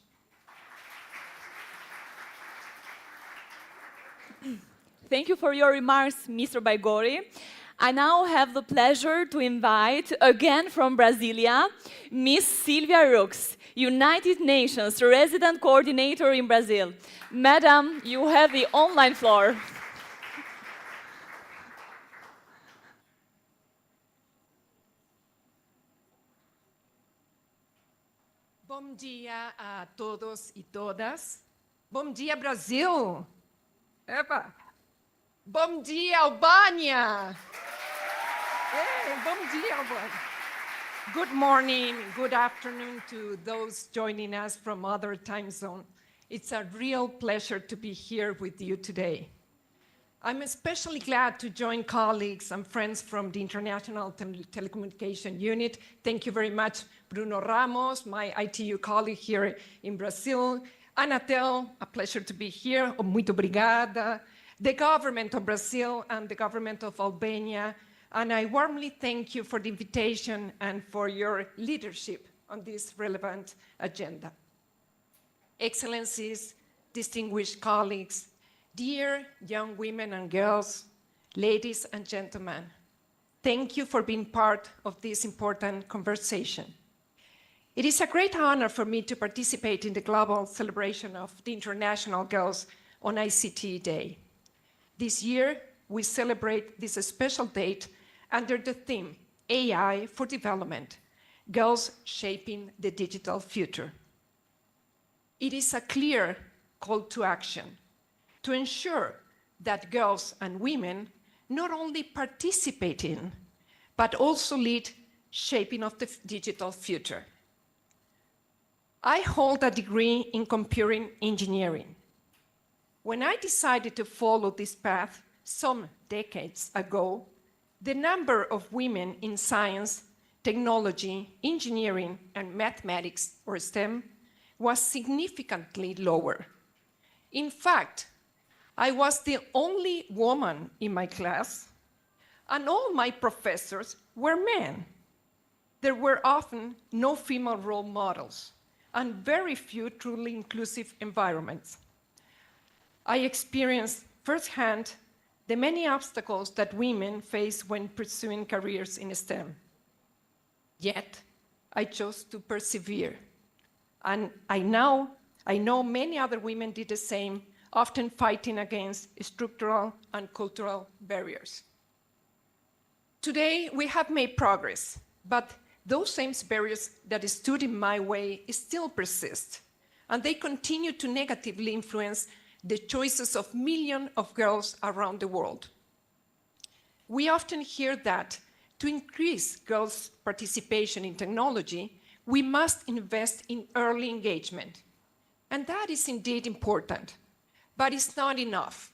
Thank you for your remarks, Mr. Baigori. I now have the pleasure to invite, again from Brasilia, Ms. Silvia Rux, United Nations Resident Coordinator in Brazil. Madam, you have the online floor. Bom dia a todos e todas. Bom dia, Brasil. Epa. Bom dia, Albânia. Bom dia, Albânia. Good morning, good afternoon to those joining us from other time zones. It's a real pleasure to be here with you today. I'm especially glad to join colleagues and friends from the International Telecommunication Unit. Thank you very much, Bruno Ramos, my ITU colleague here in Brazil. Anatel, a pleasure to be here. Muito obrigada. The government of Brazil and the government of Albania. And I warmly thank you for the invitation and for your leadership on this relevant agenda. Excellencies, distinguished colleagues, dear young women and girls, ladies and gentlemen, thank you for being part of this important conversation. It is a great honor for me to participate in the global celebration of the International Girls on ICT Day. This year, we celebrate this special date under the theme, AI for Development, Girls Shaping the Digital Future. It is a clear call to action to ensure that girls and women not only participate in, but also lead shaping of the digital future. I hold a degree in computer engineering. When I decided to follow this path some decades ago, the number of women in science, technology, engineering, and mathematics, or STEM, was significantly lower. In fact, I was the only woman in my class, and all my professors were men. There were often no female role models, and very few truly inclusive environments. I experienced firsthand the many obstacles that women face when pursuing careers in STEM. Yet, I chose to persevere. And I know many other women did the same, often fighting against structural and cultural barriers. Today, we have made progress, but those same barriers that stood in my way still persist, and they continue to negatively influence the choices of millions of girls around the world. We often hear that to increase girls' participation in technology, we must invest in early engagement. And that is indeed important, but it's not enough.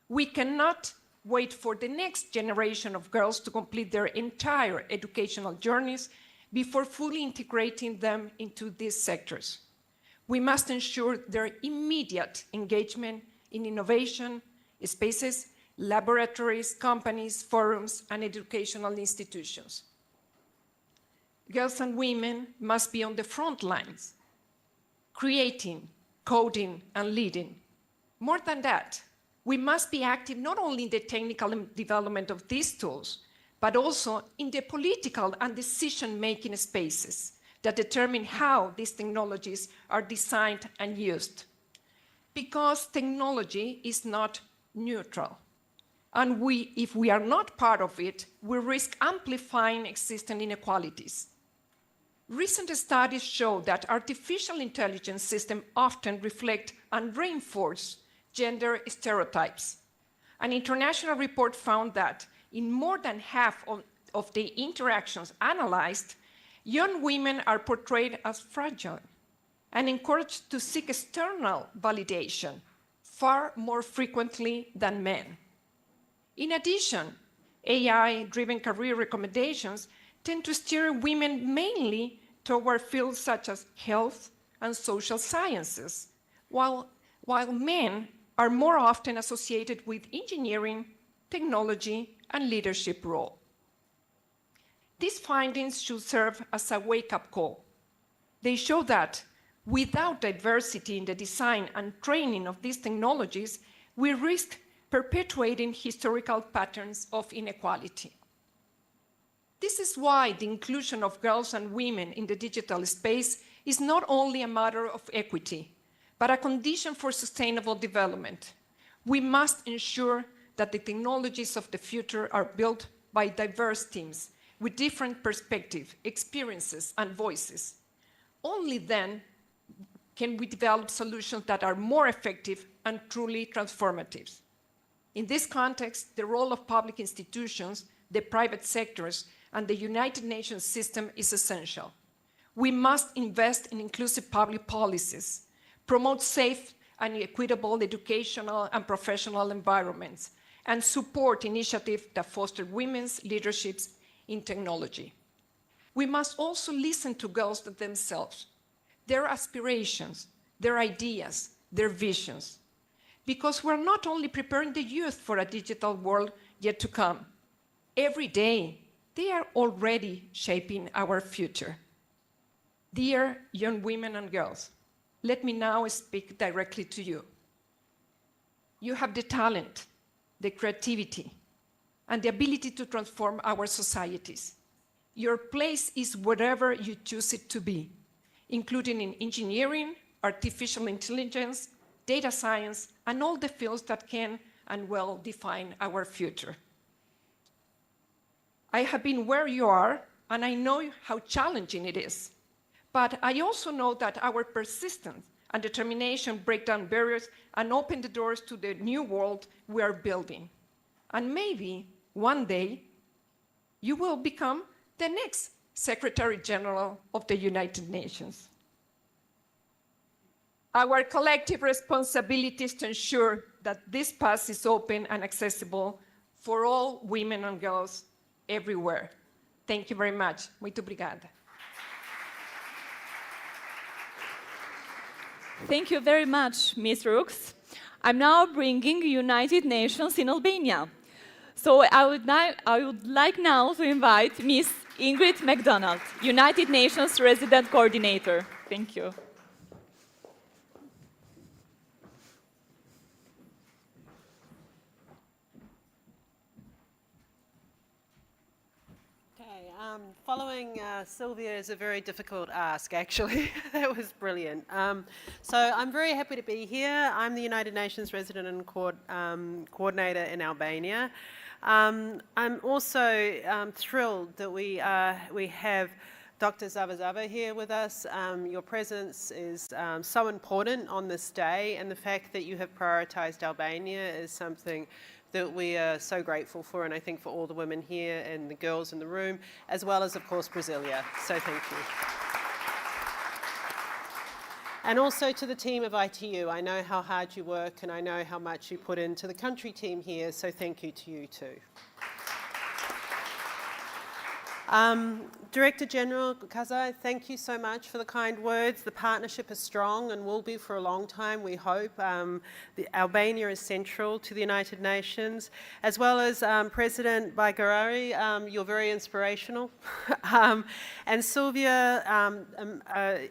We cannot wait for the next generation of girls to complete their entire educational journeys before fully integrating them into these sectors. We must ensure their immediate engagement in innovation, spaces, laboratories, companies, forums, and educational institutions. Girls and women must be on the front lines, creating, coding, and leading. More than that, we must be active not only in the technical development of these tools, but also in the political and decision-making spaces that determine how these technologies are designed and used. Because technology is not neutral. And if we are not part of it, we risk amplifying existing inequalities. Recent studies show that artificial intelligence systems often reflect and reinforce gender stereotypes. An international report found that in more than half of the interactions analyzed, young women are portrayed as fragile and encouraged to seek external validation far more frequently than men. In addition, AI-driven career recommendations tend to steer women mainly toward fields such as health and social sciences, while men are more often associated with engineering, technology, and leadership roles. These findings should serve as a wake-up call. They show that without diversity in the design and training of these technologies, we risk perpetuating historical patterns of inequality. This is why the inclusion of girls and women in the digital space is not only a matter of equity, but a condition for sustainable development. We must ensure that the technologies of the future are built by diverse teams with different perspectives, experiences, and voices. Only then can we develop solutions that are more effective and truly transformative. In this context, the role of public institutions, the private sectors, and the United Nations system is essential. We must invest in inclusive public policies, promote safe and equitable educational and professional environments, and support initiatives that foster women's leaderships in technology. We must also listen to girls themselves, their aspirations, their ideas, their visions, because we're not only preparing the youth for a digital world yet to come. Every day, they are already shaping our future. Dear young women and girls, let me now speak directly to you. You have the talent, the creativity, and the ability to transform our societies. Your place is wherever you choose it to be, including in engineering, artificial intelligence, data science, and all the fields that can and will define our future. I have been where you are, and I know how challenging it is. But I also know that our persistence and determination break down barriers and open the doors to the new world we are building. And maybe one day you will become the next Secretary General of the United Nations. Our collective responsibility is to ensure that this path is open and accessible for all women and girls everywhere. Thank you very much. Muito obrigada. Thank you very much, Ms. Rooks. I'm now bringing United Nations in Albania. So I would like now to invite Ms. Ingrid MacDonald, United Nations Resident Coordinator. Thank you. Following Sylvia is a very difficult ask, actually. That was brilliant. So I'm very happy to be here. I'm the United Nations Resident and Coordinator in Albania. I'm also thrilled that we have Dr. Zavazava here with us. Your presence is so important on this day, and the fact that you have prioritized Albania is something that we are so grateful for, and I think for all the women here and the girls in the room, as well as, of course, Brasilia. So thank you. And also to the team of ITU. I know how hard you work, and I know how much you put into the country team here, so thank you to you too. Director General Kazai, thank you so much for the kind words. The partnership is strong and will be for a long time, we hope. Albania is central to the United Nations, as well as President Baigarari. You're very inspirational. And Sylvia,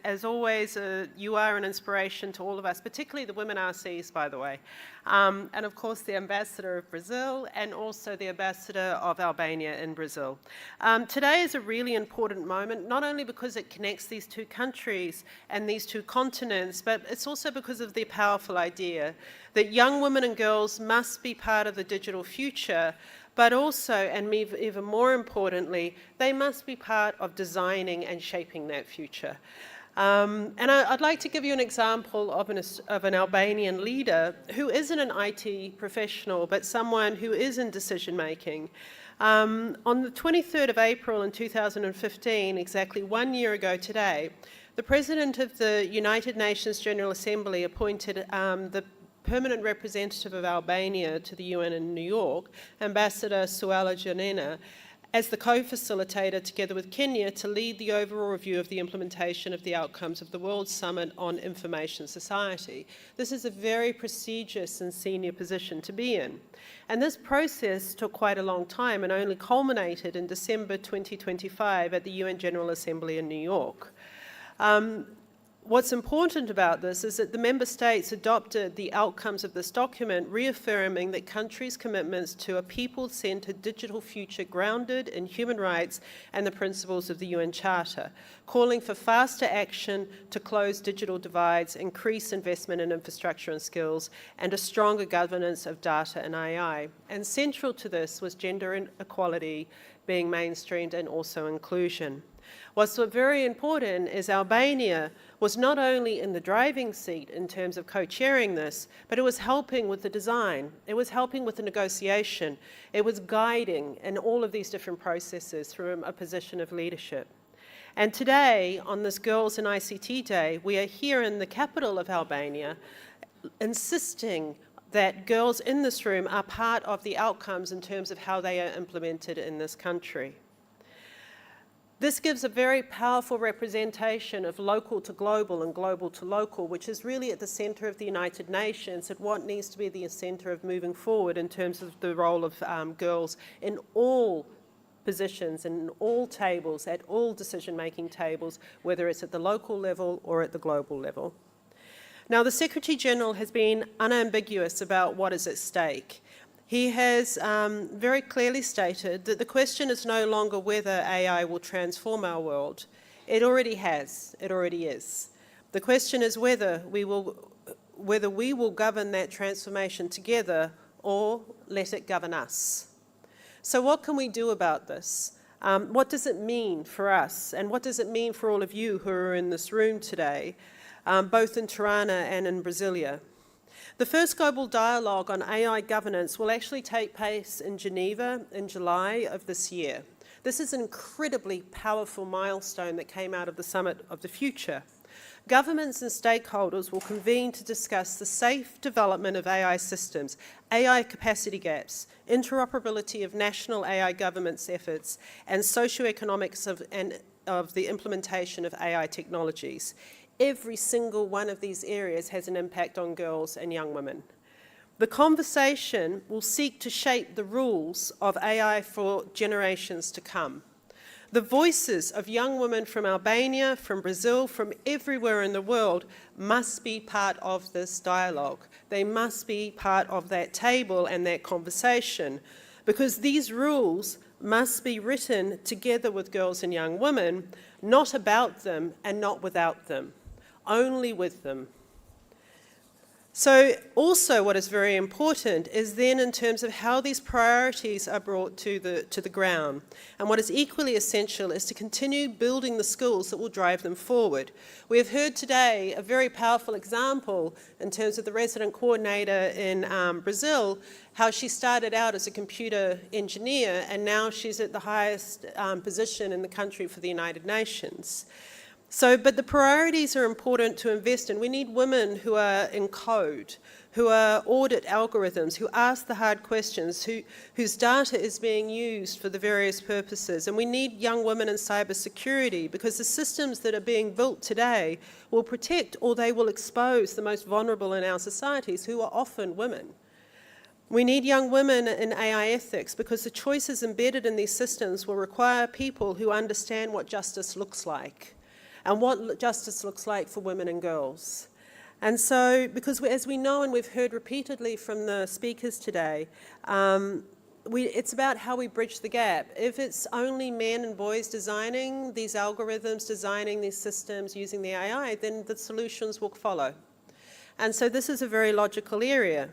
as always, you are an inspiration to all of us, particularly the women RCs, by the way. And of course, the Ambassador of Brazil, and also the Ambassador of Albania in Brazil. Today is a really important moment, not only because it connects these two countries and these two continents, but it's also because of the powerful idea that young women and girls must be part of the digital future, but also, and even more importantly, they must be part of designing and shaping that future. And I'd like to give you an example of an Albanian leader who isn't an IT professional, but someone who is in decision making. On the 23rd of April in 2015, exactly 1 year ago today, the President of the United Nations General Assembly appointed the permanent representative of Albania to the UN in New York, Ambassador Suala Janena, as the co-facilitator together with Kenya to lead the overall review of the implementation of the outcomes of the World Summit on Information Society. This is a very prestigious and senior position to be in. And this process took quite a long time and only culminated in December 2025 at the UN General Assembly in New York. What's important about this is that the member states adopted the outcomes of this document, reaffirming that countries' commitments to a people-centered digital future grounded in human rights and the principles of the UN Charter, calling for faster action to close digital divides, increase investment in infrastructure and skills, and a stronger governance of data and AI. And central to this was gender equality being mainstreamed and also inclusion. What's very important is Albania was not only in the driving seat in terms of co-chairing this, but it was helping with the design. It was helping with the negotiation. It was guiding in all of these different processes from a position of leadership. And today, on this Girls in ICT Day, we are here in the capital of Albania, insisting that girls in this room are part of the outcomes in terms of how they are implemented in this country. This gives a very powerful representation of local to global and global to local, which is really at the centre of the United Nations and what needs to be the centre of moving forward in terms of the role of girls in all positions, in all tables, at all decision-making tables, whether it's at the local level or at the global level. Now, the Secretary-General has been unambiguous about what is at stake. He has very clearly stated that the question is no longer whether AI will transform our world. It already has. It already is. The question is whether we will govern that transformation together or let it govern us. So what can we do about this? What does it mean for us? And what does it mean for all of you who are in this room today, both in Tirana and in Brasilia? The first global dialogue on AI governance will actually take place in Geneva in July of this year. This is an incredibly powerful milestone that came out of the Summit of the Future. Governments and stakeholders will convene to discuss the safe development of AI systems, AI capacity gaps, interoperability of national AI governments' efforts, and socioeconomics of the implementation of AI technologies. Every single one of these areas has an impact on girls and young women. The conversation will seek to shape the rules of AI for generations to come. The voices of young women from Albania, from Brazil, from everywhere in the world must be part of this dialogue. They must be part of that table and that conversation, because these rules must be written together with girls and young women, not about them and not without them. Only with them. So also what is very important is then in terms of how these priorities are brought to the ground. And what is equally essential is to continue building the skills that will drive them forward. We have heard today a very powerful example in terms of the resident coordinator in Brazil, how she started out as a computer engineer and now she's at the highest position in the country for the United Nations. But the priorities are important to invest in. We need women who are in code, who are audit algorithms, who ask the hard questions, whose data is being used for the various purposes. And we need young women in cybersecurity because the systems that are being built today will protect or they will expose the most vulnerable in our societies, who are often women. We need young women in AI ethics because the choices embedded in these systems will require people who understand what justice looks like and what justice looks like for women and girls. And so, because as we know and we've heard repeatedly from the speakers today, it's about how we bridge the gap. If it's only men and boys designing these algorithms, designing these systems, using the AI, then the solutions will follow. And so this is a very logical area.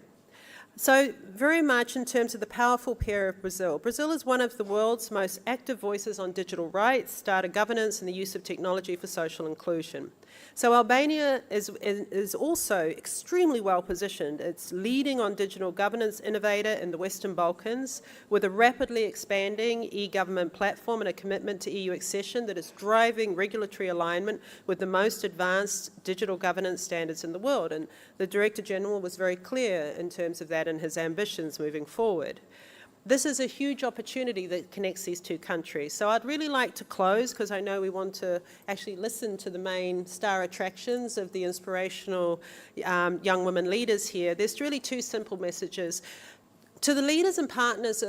So very much in terms of the powerful pair of Brazil. Brazil is one of the world's most active voices on digital rights, data governance and the use of technology for social inclusion. So Albania is also extremely well positioned. It's leading on digital governance innovator in the Western Balkans with a rapidly expanding e-government platform and a commitment to EU accession that is driving regulatory alignment with the most advanced digital governance standards in the world. And the Director General was very clear in terms of that and his ambitions moving forward. This is a huge opportunity that connects these two countries. So I'd really like to close, because I know we want to actually listen to the main star attractions of the inspirational young women leaders here. There's really two simple messages. To the leaders and partners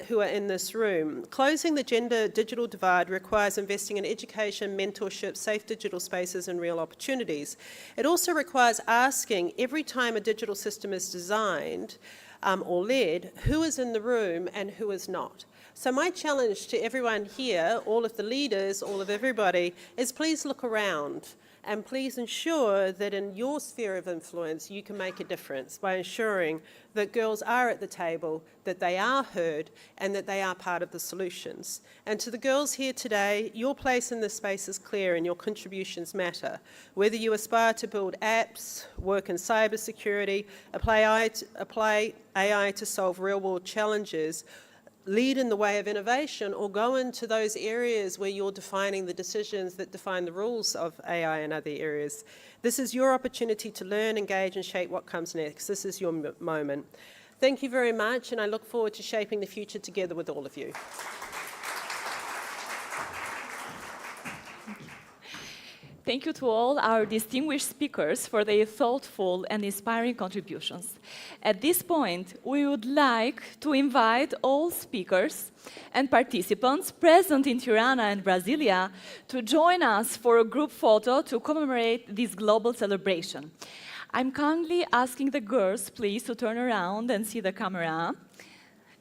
who are in this room, closing the gender digital divide requires investing in education, mentorship, safe digital spaces and real opportunities. It also requires asking every time a digital system is designed or led, who is in the room and who is not. So my challenge to everyone here, all of the leaders, all of everybody, is please look around and please ensure that in your sphere of influence you can make a difference by ensuring that girls are at the table, that they are heard, and that they are part of the solutions. And to the girls here today, your place in this space is clear and your contributions matter. Whether you aspire to build apps, work in cybersecurity, apply AI to solve real-world challenges, lead in the way of innovation, or go into those areas where you're defining the decisions that define the rules of AI and other areas. This is your opportunity to learn, engage, and shape what comes next. This is your moment. Thank you very much, and I look forward to shaping the future together with all of you. Thank you to all our distinguished speakers for their thoughtful and inspiring contributions. At this point, we would like to invite all speakers and participants present in Tirana and Brasilia to join us for a group photo to commemorate this global celebration. I'm kindly asking the girls, please, to turn around and see the camera,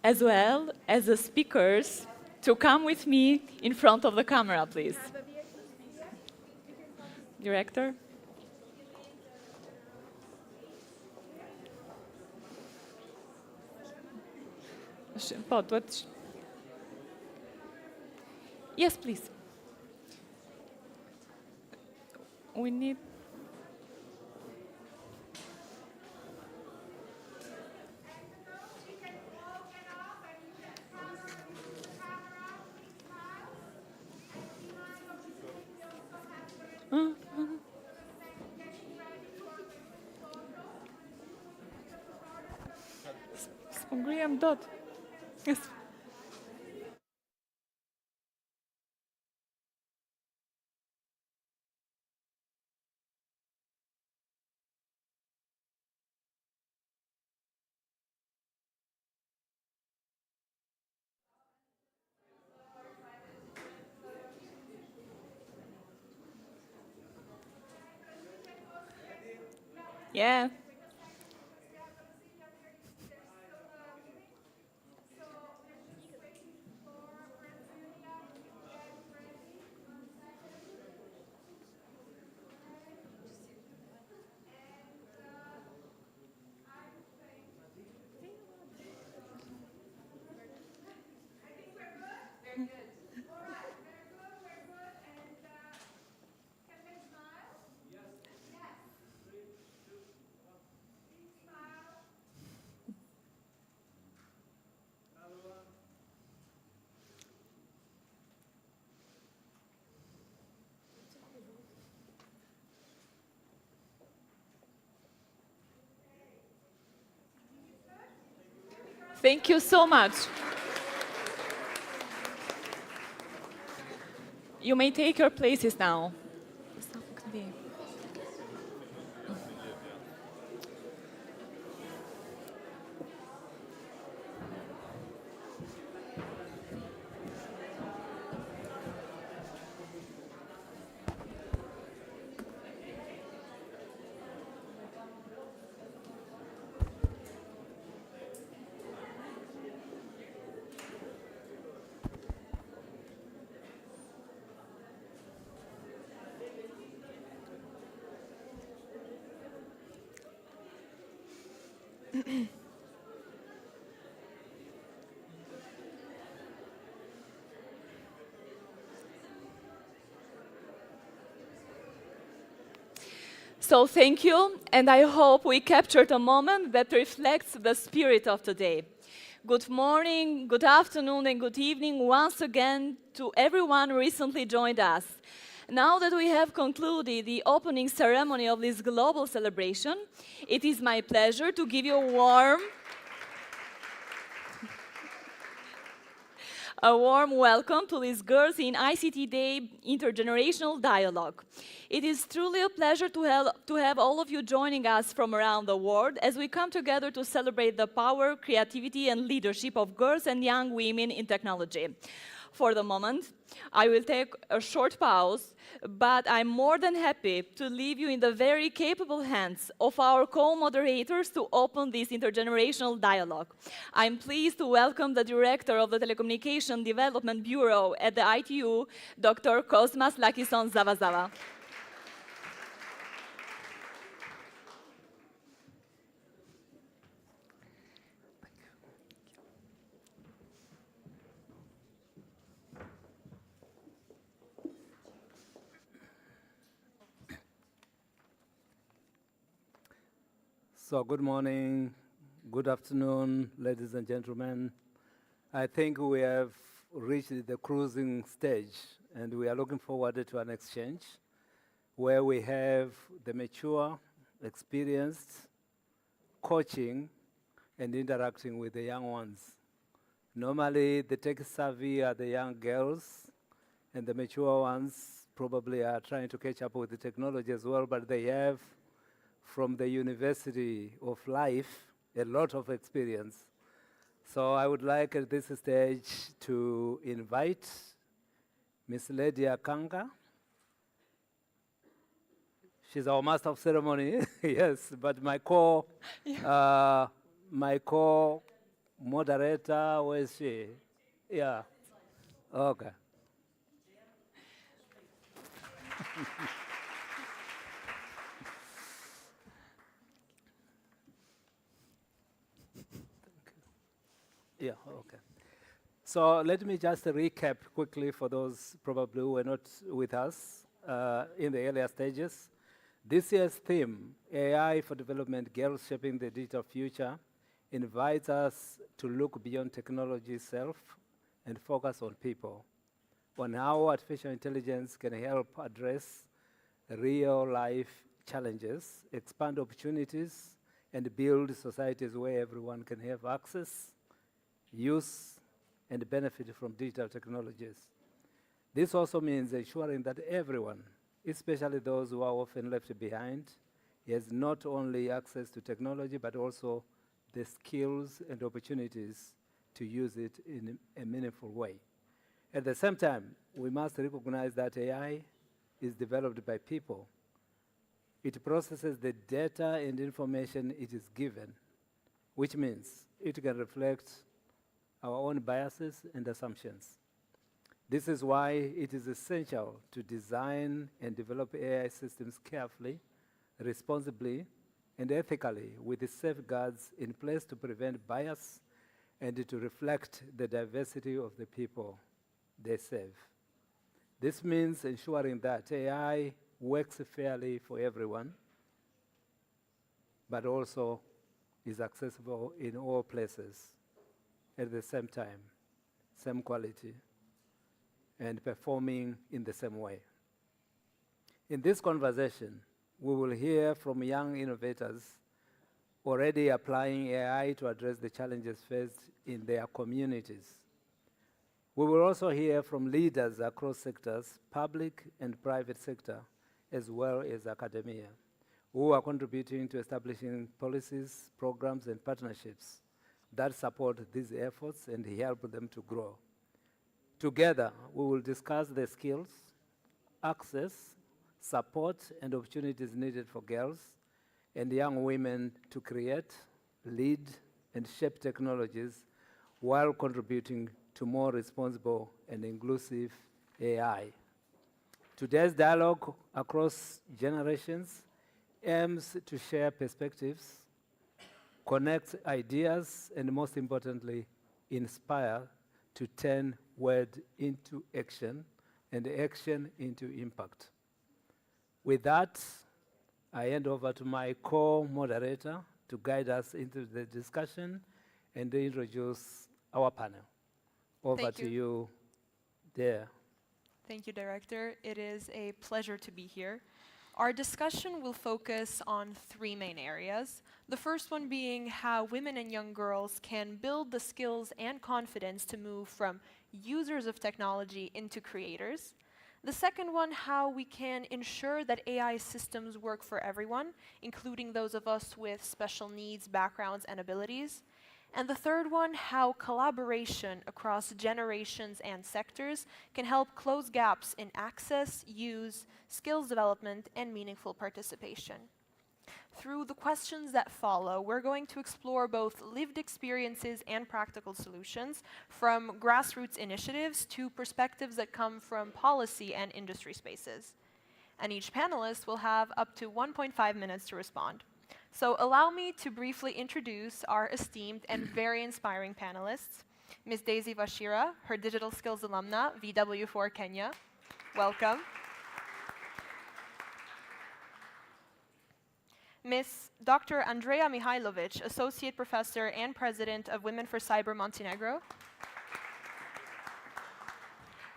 as well as the speakers to come with me in front of the camera, please. Director? Yes, please. We need... Spongriam dot. Yes. Yeah. Thank you so much. You may take your places now. So thank you, and I hope we captured a moment that reflects the spirit of today. Good morning, good afternoon, and good evening once again to everyone who recently joined us. Now that we have concluded the opening ceremony of this global celebration, it is my pleasure to give you a warm welcome to these girls in ICT Day Intergenerational Dialogue. It is truly a pleasure to have all of you joining us from around the world as we come together to celebrate the power, creativity, and leadership of girls and young women in technology. for the moment. I will take a short pause, but I'm more than happy to leave you in the very capable hands of our co-moderators to open this intergenerational dialogue. I'm pleased to welcome the Director of the Telecommunication Development Bureau at the ITU, Dr. Cosmas Lakison Zavazava. So good morning, good afternoon, ladies and gentlemen. I think we have reached the cruising stage, and we are looking forward to an exchange where we have the mature, experienced, coaching, and interacting with the young ones. Normally, the tech-savvy are the young girls, and the mature ones probably are trying to catch up with the technology as well, but they have from the University of Life, a lot of experience. So I would like at this stage to invite Miss Lydia Kanga. She's our master of ceremony, yes, but my co-moderator, where is she? Yeah, okay. Yeah, okay. So let me just recap quickly for those probably who were not with us in the earlier stages. This year's theme, AI for Development, Girls Shaping the Digital Future, invites us to look beyond technology itself and focus on people, on how artificial intelligence can help address real-life challenges, expand opportunities, and build societies where everyone can have access, use, and benefit from digital technologies. This also means ensuring that everyone, especially those who are often left behind, has not only access to technology, but also the skills and opportunities to use it in a meaningful way. At the same time, we must recognize that AI is developed by people. It processes the data and information it is given, which means it can reflect our own biases and assumptions. This is why it is essential to design and develop AI systems carefully, responsibly, and ethically, with the safeguards in place to prevent bias and to reflect the diversity of the people they serve. This means ensuring that AI works fairly for everyone, but also is accessible in all places at the same time, same quality, and performing in the same way. In this conversation, we will hear from young innovators already applying AI to address the challenges faced in their communities. We will also hear from leaders across sectors, public and private sector, as well as academia, who are contributing to establishing policies, programs, and partnerships that support these efforts and help them to grow. Together, we will discuss the skills, access, support, and opportunities needed for girls and young women to create, lead, and shape technologies while contributing to more responsible and inclusive AI. Today's dialogue across generations aims to share perspectives, connect ideas, and most importantly, inspire to turn word into action and action into impact. With that, I hand over to my co-moderator to guide us into the discussion and introduce our panel. Over to you there. Thank you, Director. It is a pleasure to be here. Our discussion will focus on three main areas. The first one being how women and young girls can build the skills and confidence to move from users of technology into creators. The second one, how we can ensure that AI systems work for everyone, including those of us with special needs, backgrounds, and abilities. And the third one, how collaboration across generations and sectors can help close gaps in access, use, skills development, and meaningful participation. Through the questions that follow, we're going to explore both lived experiences and practical solutions, from grassroots initiatives to perspectives that come from policy and industry spaces. And each panelist will have up to 1.5 minutes to respond. So allow me to briefly introduce our esteemed and very inspiring panelists. Ms. Daisy Washira, her digital skills alumna, VW4 Kenya. Welcome. Ms. Dr. Andrea Mihailovic, Associate Professor and President of Women for Cyber Montenegro.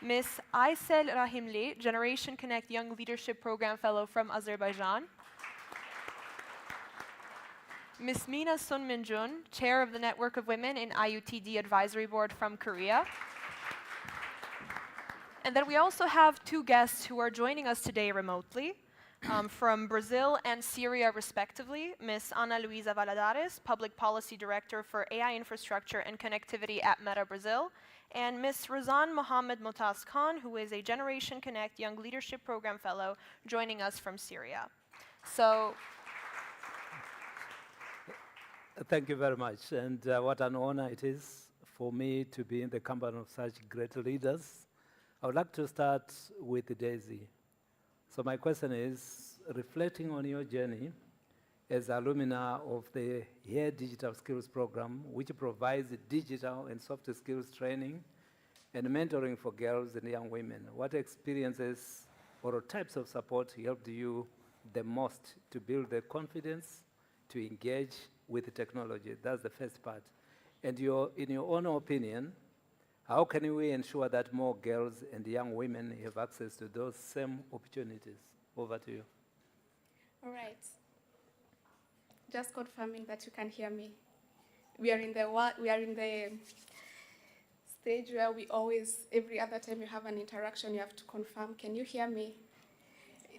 Ms. Aysel Rahimli, Generation Connect Young Leadership Program Fellow from Azerbaijan. Ms. Mina Sun Minjun, Chair of the Network of Women in IUTD Advisory Board from Korea. And then we also have two guests who are joining us today remotely. From Brazil and Syria, respectively, Ms. Ana Luisa Valadares, Public Policy Director for AI Infrastructure and Connectivity at Meta Brazil, and Ms. Razan Mohammed Motaz Khan, who is a Generation Connect Young Leadership Program Fellow, joining us from Syria. So, thank you very much, and what an honor it is for me to be in the company of such great leaders. I would like to start with Daisy. So my question is, reflecting on your journey as alumna of the HERE Digital Skills Program, which provides digital and soft skills training and mentoring for girls and young women, what experiences or types of support helped you the most to build the confidence to engage with the technology? That's the first part. And in your own opinion, how can we ensure that more girls and young women have access to those same opportunities? Over to you. All right. Just confirming that you can hear me. We are in the stage where we always, every other time you have an interaction, you have to confirm. Can you hear me?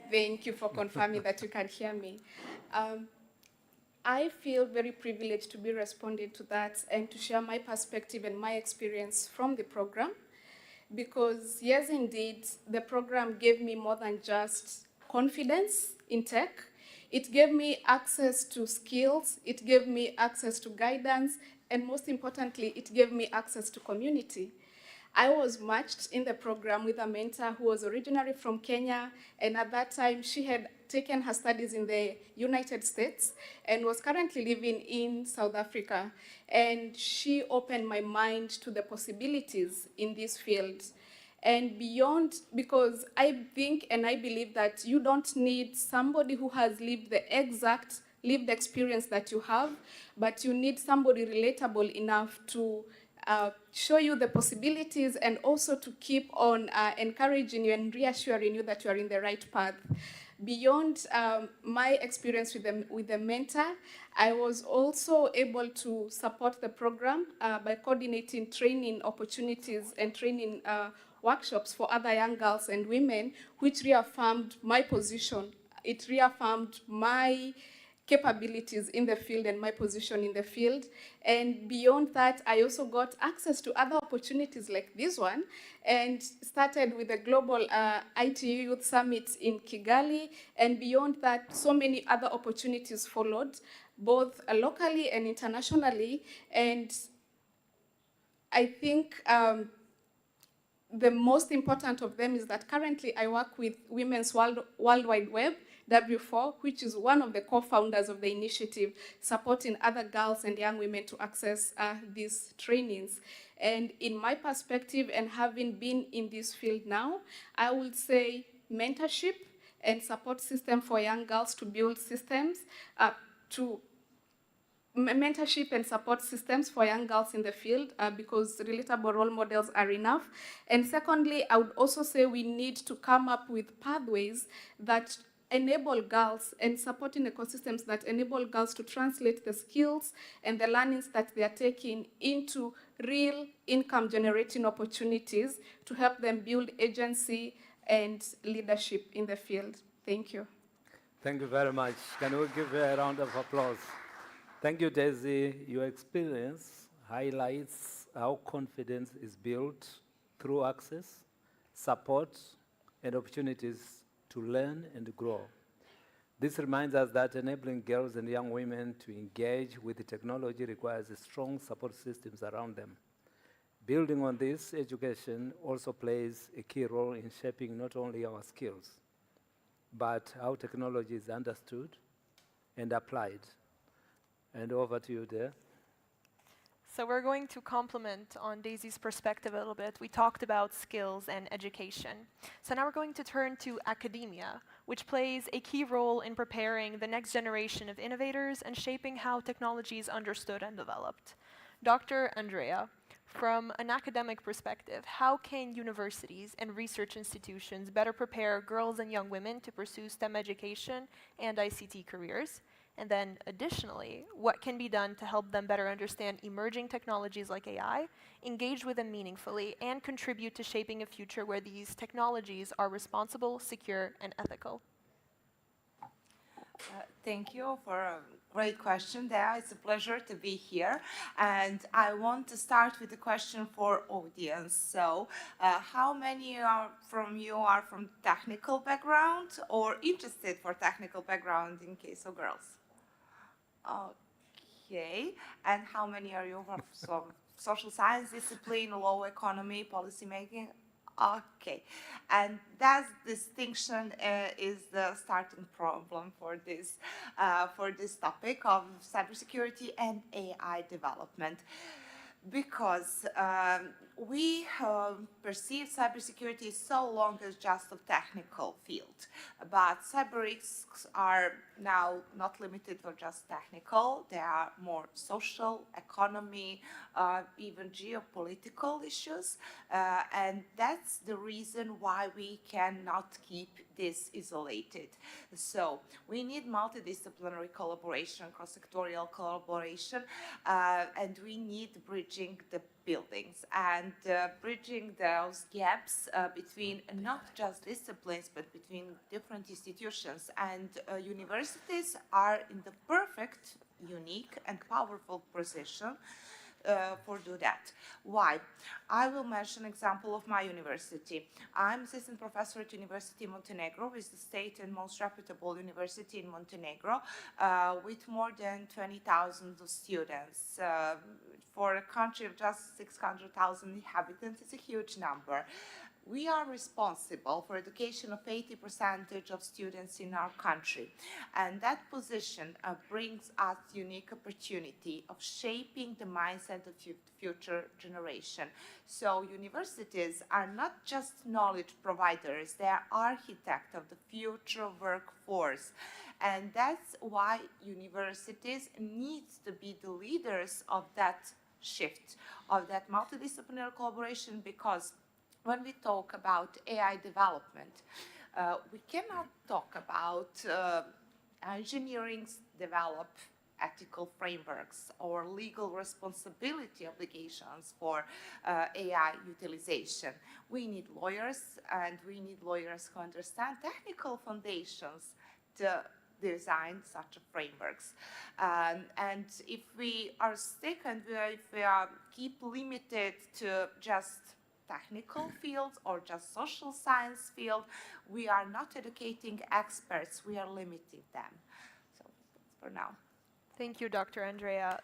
Thank you for confirming that you can hear me. I feel very privileged to be responding to that and to share my perspective and my experience from the program, because yes, indeed, the program gave me more than just confidence in tech. It gave me access to skills, it gave me access to guidance, and most importantly, it gave me access to community. I was matched in the program with a mentor who was originally from Kenya, and at that time she had taken her studies in the United States and was currently living in South Africa. And she opened my mind to the possibilities in this field. And beyond, because I think and I believe that you don't need somebody who has lived the exact lived experience that you have, but you need somebody relatable enough to show you the possibilities and also to keep on encouraging you and reassuring you that you are in the right path. Beyond my experience with the mentor, I was also able to support the program by coordinating training opportunities and training workshops for other young girls and women, which reaffirmed my position. It reaffirmed my capabilities in the field and my position in the field. And beyond that, I also got access to other opportunities like this one, and started with the Global ITU Youth Summit in Kigali. And beyond that, so many other opportunities followed, both locally and internationally. And I think the most important of them is that currently I work with Women's World Wide Web, W4, which is one of the co-founders of the initiative, supporting other girls and young women to access these trainings. And in my perspective, and having been in this field now, I would say mentorship and support system for young girls to build systems, mentorship and support systems for young girls in the field, because relatable role models are enough. And secondly, I would also say we need to come up with pathways that enable girls and supporting ecosystems that enable girls to translate the skills and the learnings that they are taking into real income generating opportunities to help them build agency and leadership in the field. Thank you. Thank you very much. Can we give a round of applause? Thank you, Daisy. Your experience highlights how confidence is built through access, support, and opportunities to learn and grow. This reminds us that enabling girls and young women to engage with the technology requires strong support systems around them. Building on this, education also plays a key role in shaping not only our skills, but how technology is understood and applied. And over to you there. So we're going to complement on Daisy's perspective a little bit. We talked about skills and education. So now we're going to turn to academia, which plays a key role in preparing the next generation of innovators and shaping how technology is understood and developed. Dr. Andrea, from an academic perspective, how can universities and research institutions better prepare girls and young women to pursue STEM education and ICT careers? And then additionally, what can be done to help them better understand emerging technologies like AI, engage with them meaningfully, and contribute to shaping a future where these technologies are responsible, secure, and ethical? Thank you for a great question there. It's a pleasure to be here. And I want to start with a question for audience. So how many from you are from technical background or interested for technical background in case of girls? Okay. And how many are you from social science discipline, law, economy, policy making? Okay, and that distinction is the starting problem for this topic of cybersecurity and AI development, because we perceive cybersecurity so long as just a technical field, but cyber risks are now not limited to just technical. They are more social, economy, even geopolitical issues, and that's the reason why we cannot keep this isolated. So we need multidisciplinary collaboration, cross-sectorial collaboration, and we need bridging the buildings and bridging those gaps between not just disciplines but between different institutions. And universities are in the perfect, unique and powerful position for do that. Why? I will mention an example of my university. I'm assistant professor at University of Montenegro, which is the state and most reputable university in Montenegro, with more than 20,000 students. For a country of just 600,000 inhabitants, it's a huge number. We are responsible for education of 80% of students in our country. And that position brings us unique opportunity of shaping the mindset of future generation. So universities are not just knowledge providers, they are architects of the future workforce. And that's why universities need to be the leaders of that shift, of that multidisciplinary collaboration, because when we talk about AI development, we cannot talk about engineering develop ethical frameworks or legal responsibility obligations for AI utilization. We need lawyers, and we need lawyers who understand technical foundations to design such frameworks. And if we are stuck and if we are keep limited to just technical fields or just social science field, we are not educating experts, we are limiting them. So that's for now. Thank you, Dr. Andrea.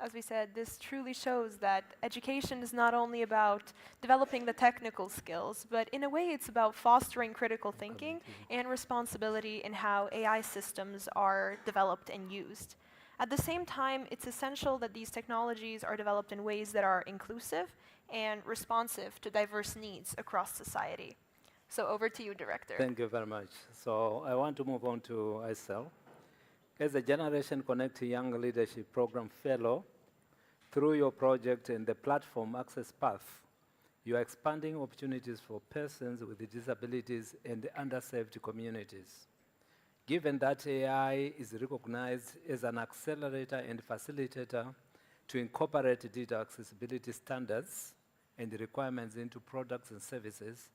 As we said, this truly shows that education is not only about developing the technical skills, but in a way it's about fostering critical thinking and responsibility in how AI systems are developed and used. At the same time, it's essential that these technologies are developed in ways that are inclusive and responsive to diverse needs across society. So over to you, Director. Thank you very much. So I want to move on to ICL. As a Generation Connect Young Leadership Program Fellow, through your project and the platform Access Path, you are expanding opportunities for persons with disabilities and underserved communities. Given that AI is recognized as an accelerator and facilitator to incorporate data accessibility standards and requirements into products and services,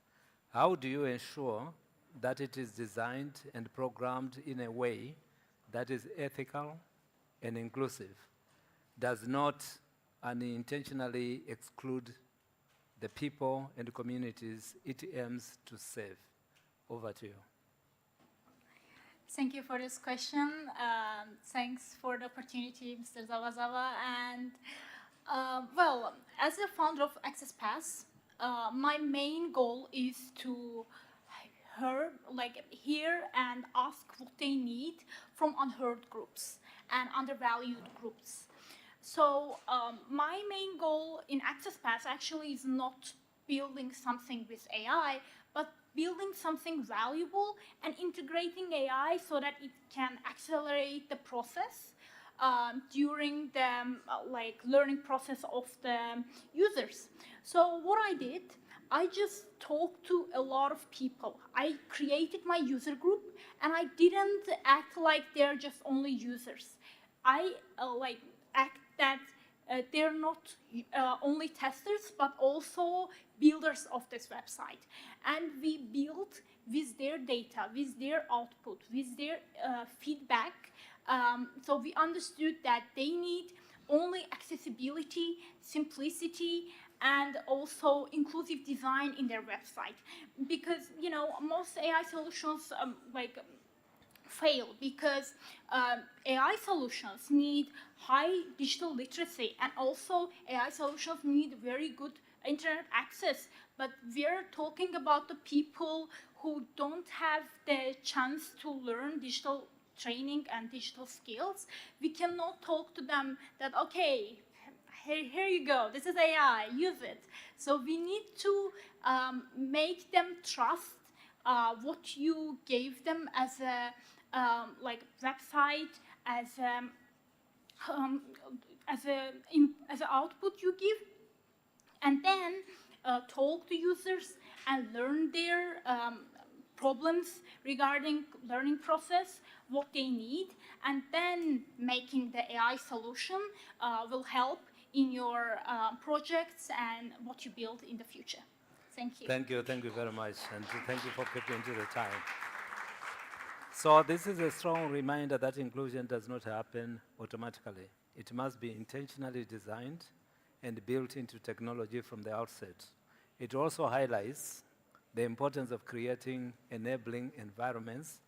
how do you ensure that it is designed and programmed in a way that is ethical, and inclusive, does not unintentionally exclude the people and communities it aims to serve. Over to you. Thank you for this question. Thanks for the opportunity, Mr. Zawazawa. And well, as a founder of Access Pass, my main goal is to hear and ask what they need from unheard groups and undervalued groups. So my main goal in Access Pass actually is not building something with AI, but building something valuable and integrating AI so that it can accelerate the process during the learning process of the users. So what I did, I just talked to a lot of people. I created my user group, and I didn't act like they're just only users. I act that they're not only testers, but also builders of this website. And we built with their data, with their output, with their feedback. So we understood that they need only accessibility, simplicity, and also inclusive design in their website. Because, you know, most AI solutions fail because AI solutions need high digital literacy, and also AI solutions need very good internet access. But we're talking about the people who don't have the chance to learn digital training and digital skills. We cannot talk to them that, okay, here you go, this is AI, use it. So we need to make them trust what you gave them as a website, as an output you give, and then talk to users and learn their problems regarding learning process, what they need, and then making the AI solution will help in your projects and what you build in the future. Thank you. Thank you very much, and thank you for keeping to the time. So this is a strong reminder that inclusion does not happen automatically. It must be intentionally designed and built into technology from the outset. It also highlights the importance of creating enabling environments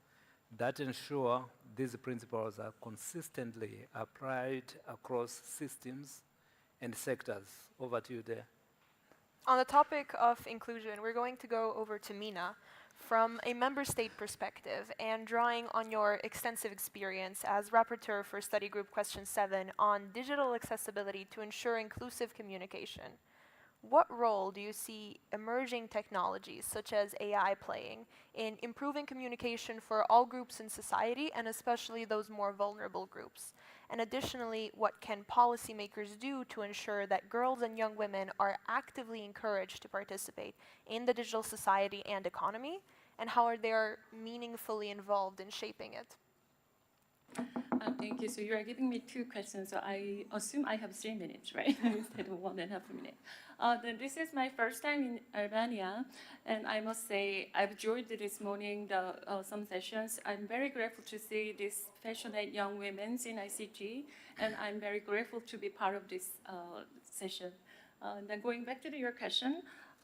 that ensure these principles are consistently applied across systems and sectors. Over to you there. On the topic of inclusion, we're going to go over to Mina from a member state perspective and drawing on your extensive experience as rapporteur for study group question 7 on digital accessibility to ensure inclusive communication. What role do you see emerging technologies such as AI playing in improving communication for all groups in society, and especially those more vulnerable groups? And additionally, what can policymakers do to ensure that girls and young women are actively encouraged to participate in the digital society and economy, and how are they meaningfully involved in shaping it? Thank you. So you are giving me 2 questions, so I assume I have 3 minutes, right? Instead of 1.5 minutes. Then this is my first time in Albania, and I must say I've enjoyed this morning some sessions. I'm very grateful to see these passionate young women in ICT, and I'm very grateful to be part of this session. Then going back to your question,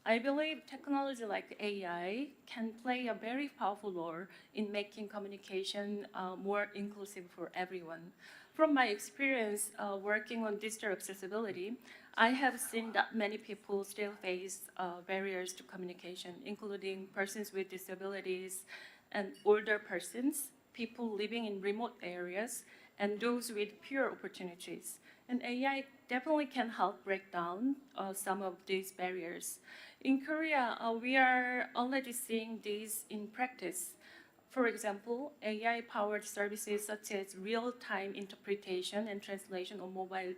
I believe technology like AI can play a very powerful role in making communication more inclusive for everyone. From my experience working on digital accessibility, I have seen that many people still face barriers to communication, including persons with disabilities and older persons, people living in remote areas, and those with fewer opportunities. And AI definitely can help break down some of these barriers. In Korea, we are already seeing these in practice. For example, AI-powered services such as real-time interpretation and translation on mobile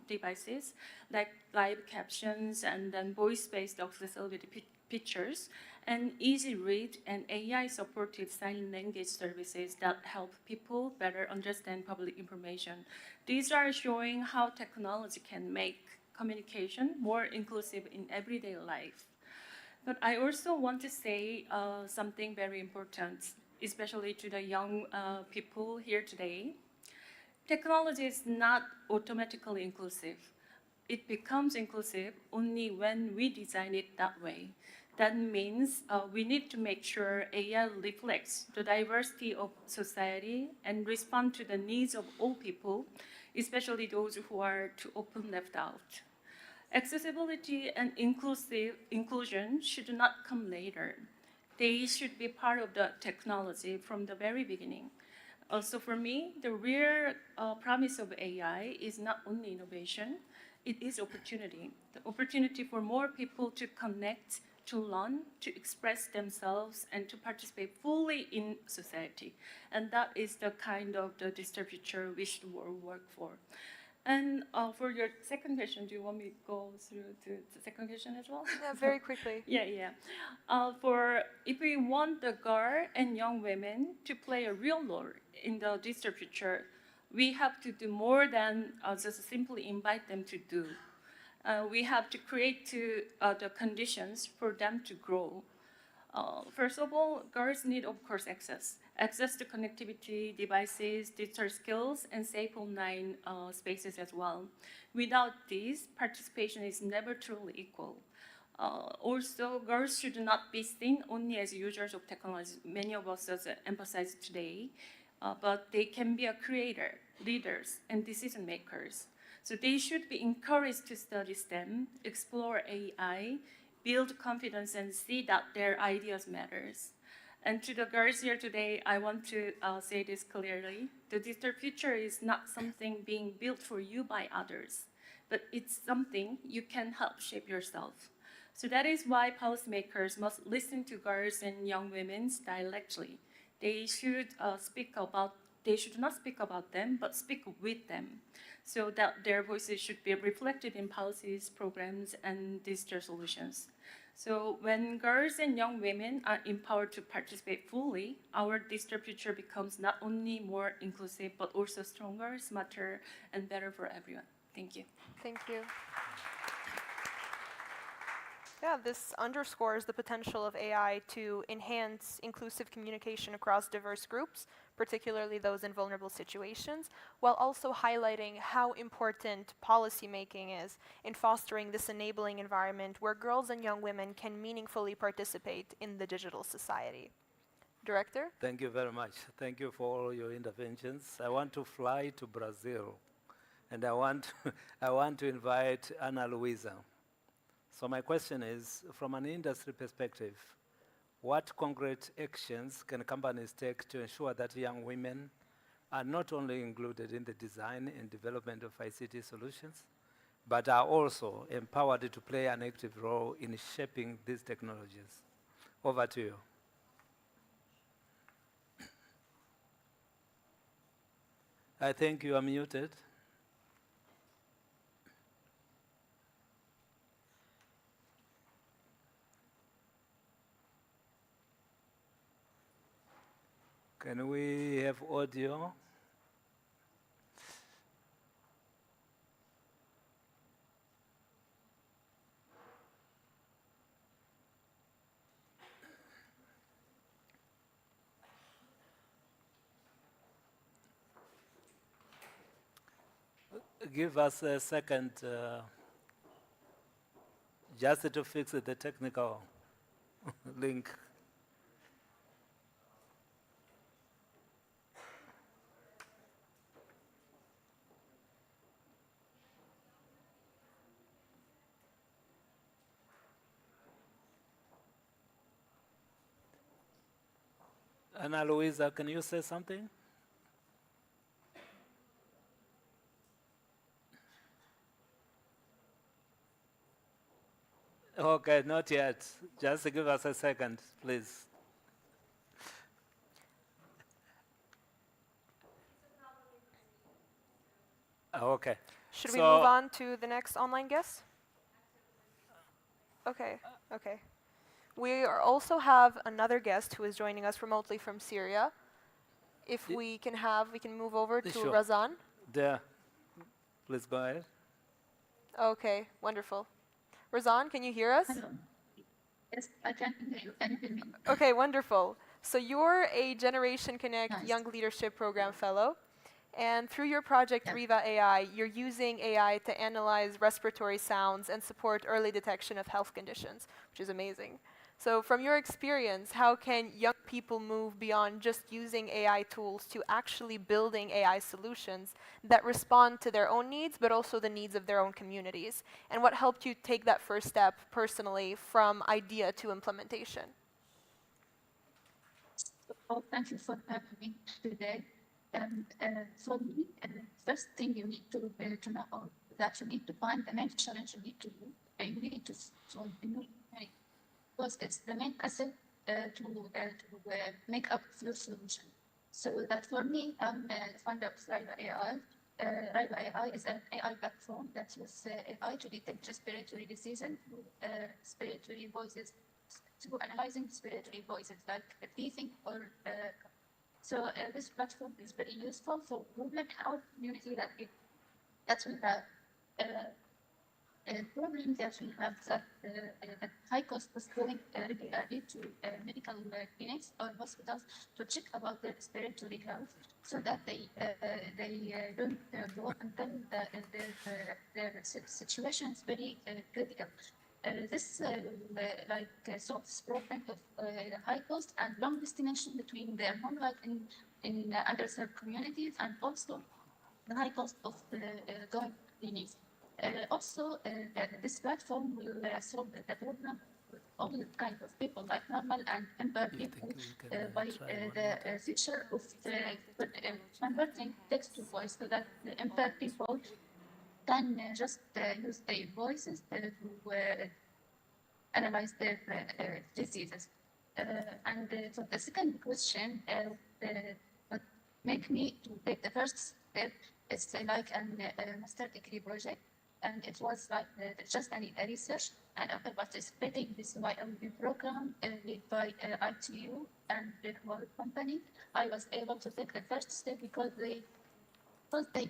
devices, like live captions and then voice-based accessibility pictures, and easy read and AI-supported sign language services that help people better understand public information. These are showing how technology can make communication more inclusive in everyday life. But I also want to say something very important, especially to the young people here today. technology is not automatically inclusive. It becomes inclusive only when we design it that way. That means we need to make sure AI reflects the diversity of society and respond to the needs of all people, especially those who are too often left out. Accessibility and inclusion should not come later. They should be part of the technology from the very beginning. Also for me, the real promise of AI is not only innovation, it is opportunity. The opportunity for more people to connect, to learn, to express themselves, and to participate fully in society. And that is the kind of the digital future we should work for. And for your second question, do you want me to go through to the second question as well? Yeah, very quickly. Yeah. If we want the girl and young women to play a real role in the digital future, we have to do more than just simply invite them to do. We have to create the conditions for them to grow. First of all, girls need, of course, access to connectivity, devices, digital skills, and safe online spaces as well. Without these, participation is never truly equal. Also, girls should not be seen only as users of technology. Many of us emphasize today, but they can be a creator, leaders, and decision makers. So they should be encouraged to study STEM, explore AI, build confidence, and see that their ideas matters. And to the girls here today, I want to say this clearly. The digital future is not something being built for you by others, but it's something you can help shape yourself. So that is why policymakers must listen to girls and young women directly. They should not speak about them, but speak with them, so that their voices should be reflected in policies, programs, and digital solutions. So when girls and young women are empowered to participate fully, our digital future becomes not only more inclusive, but also stronger, smarter, and better for everyone. Thank you. Thank you. Yeah, this underscores the potential of AI to enhance inclusive communication across diverse groups, particularly those in vulnerable situations, while also highlighting how important policymaking is in fostering this enabling environment where girls and young women can meaningfully participate in the digital society. Director? Thank you very much. Thank you for all your interventions. I want to fly to Brazil, and I want to invite Ana Luisa. So my question is, from an industry perspective, what concrete actions can companies take to ensure that young women are not only included in the design and development of ICT solutions, but are also empowered to play an active role in shaping these technologies? Over to you. I think you are muted. Can we have audio? Give us a second just to fix the technical link. Ana Luisa, can you say something? Okay, not yet. Just give us a second, please. Okay. Should we move on to the next online guest? Okay. We also have another guest who is joining us remotely from Syria. If we can move over to Razan. There. Please go ahead. Okay, wonderful. Razan, can you hear us? Hello. Yes, I can hear you. Okay, wonderful. So you're a Generation Connect Young Leadership Program Fellow, And through your project, Riva AI, you're using AI to analyze respiratory sounds and support early detection of health conditions, which is amazing. So from your experience, how can young people move beyond just using AI tools to actually building AI solutions that respond to their own needs, but also the needs of their own communities? And what helped you take that first step personally from idea to implementation? Oh, thank you for having me today. And for me, first thing you need to know that you need to find the main challenge you need to do, and you need to solve the new way. Because it's the main asset to make up your solution. So that for me, I'm the founder of Riva AI. Riva AI is an AI platform that uses AI to detect respiratory disease and respiratory voices, to analyzing respiratory voices like breathing or so this platform is very useful for women in our community that we have problem that we have that high cost of going regularly to medical clinics or hospitals to check about their respiratory health, so that they don't go until their situation is very critical. This solves this problem of high cost and long destination between their home life in underserved communities, and also the high cost of going clinics. Also, this platform will solve the problem with all kinds of people, like normal and impaired people, by the feature of converting text to voice, so that the impaired people can just use their voices to analyze their diseases. And for the second question, what made me to take the first step is like a master degree project. And it was like just a research, and after participating in this YLB program led by ITU and the whole company, I was able to take the first step because they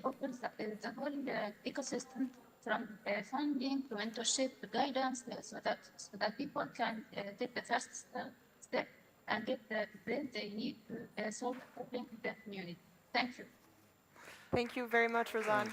opened the whole ecosystem from funding to mentorship to guidance, so that people can take the first step and get the brain they need to solve the problem in their community. Thank you. Thank you very much, Razan.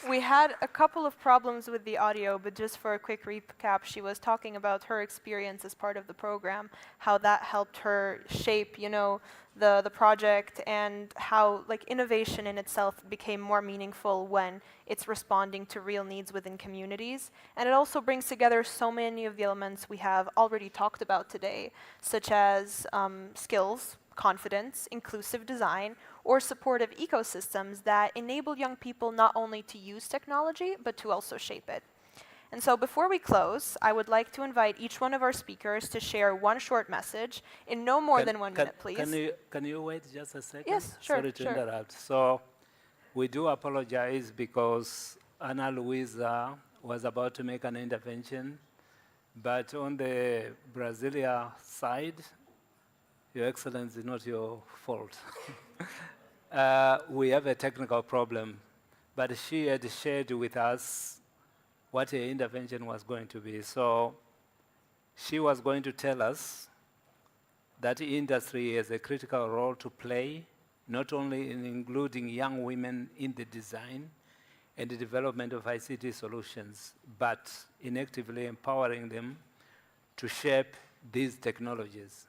We had a couple of problems with the audio, but just for a quick recap, she was talking about her experience as part of the program, how that helped her shape, the project, and how innovation in itself became more meaningful when it's responding to real needs within communities. And it also brings together so many of the elements we have already talked about today, such as skills, confidence, inclusive design, or supportive ecosystems that enable young people not only to use technology, but to also shape it. And so before we close, I would like to invite each one of our speakers to share one short message in no more than 1 minute, please. Can you wait just a second? Yes, sure. Sorry to interrupt. So we do apologize because Ana Luisa was about to make an intervention, but on the Brasilia side, Your Excellency, not your fault. We have a technical problem, but she had shared with us what her intervention was going to be. So she was going to tell us that industry has a critical role to play, not only in including young women in the design and the development of ICT solutions, but in actively empowering them to shape these technologies.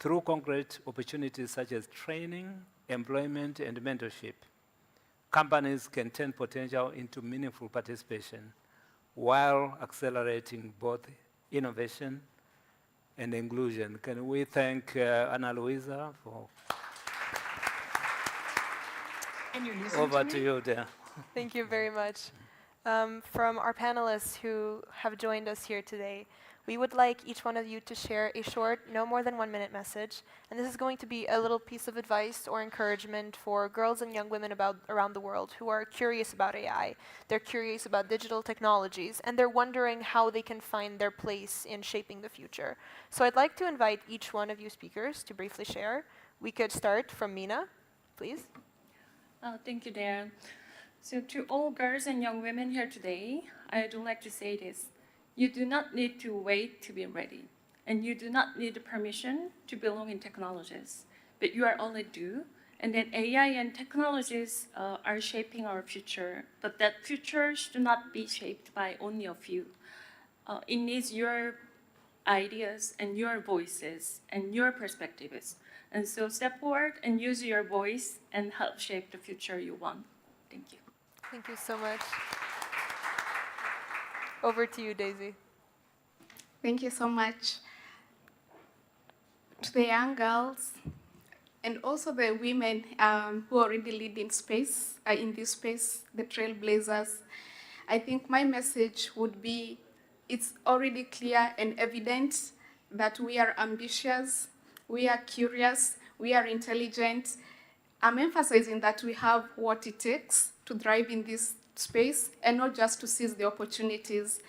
Through concrete opportunities such as training, employment, and mentorship, companies can turn potential into meaningful participation while accelerating both innovation and inclusion. Can we thank Ana Luisa for... Over to you there. Thank you very much. From our panelists who have joined us here today, we would like each one of you to share a short, no more than 1 minute message. And this is going to be a little piece of advice or encouragement for girls and young women around the world who are curious about AI. They're curious about digital technologies, and they're wondering how they can find their place in shaping the future. So I'd like to invite each one of you speakers to briefly share. We could start from Mina, please. Thank you, Darren. So to all girls and young women here today, I would like to say this. You do not need to wait to be ready, and you do not need permission to belong in technologies, but you are only due And then AI and technologies are shaping our future, but that future should not be shaped by only a few. It needs your ideas and your voices and your perspectives. And so step forward and use your voice and help shape the future you want. Thank you. Thank you so much. Over to you, Daisy. Thank you so much. To the young girls and also the women who already lead in space, in this space, the trailblazers, I think my message would be, it's already clear and evident that we are ambitious, we are curious, we are intelligent. I'm emphasizing that we have what it takes to thrive in this space and not just to seize the opportunities.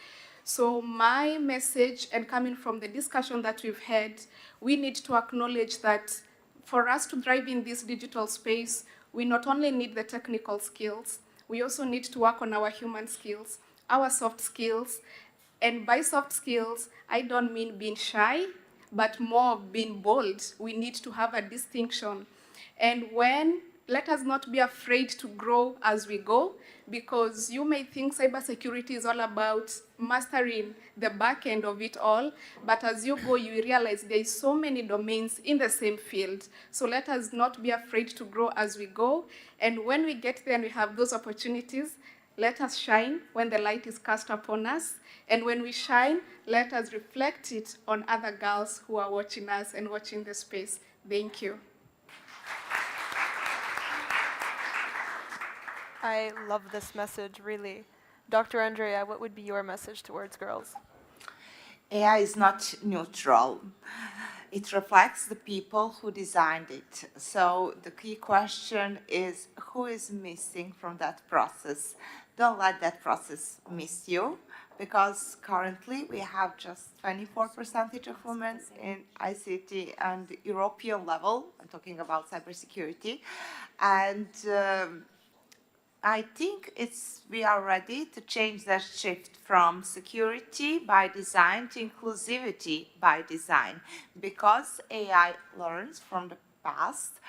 So my message, and coming from the discussion that we've had, we need to acknowledge that for us to thrive in this digital space, we not only need the technical skills, we also need to work on our human skills, our soft skills. And by soft skills, I don't mean being shy, but more being bold. We need to have a distinction. And let us not be afraid to grow as we go, because you may think cybersecurity is all about mastering the back end of it all, but as you go, you realize there is so many domains in the same field. So let us not be afraid to grow as we go. And when we get there and we have those opportunities, let us shine when the light is cast upon us. And when we shine, let us reflect it on other girls who are watching us and watching the space. Thank you. I love this message, really. Dr. Andrea, what would be your message towards girls? AI is not neutral. It reflects the people who designed it. So the key question is, who is missing from that process? Don't let that process miss you, because currently we have just 24% of women in ICT and European level. I'm talking about cybersecurity. And I think we are ready to change that shift from security by design to inclusivity by design, because AI learns from the past,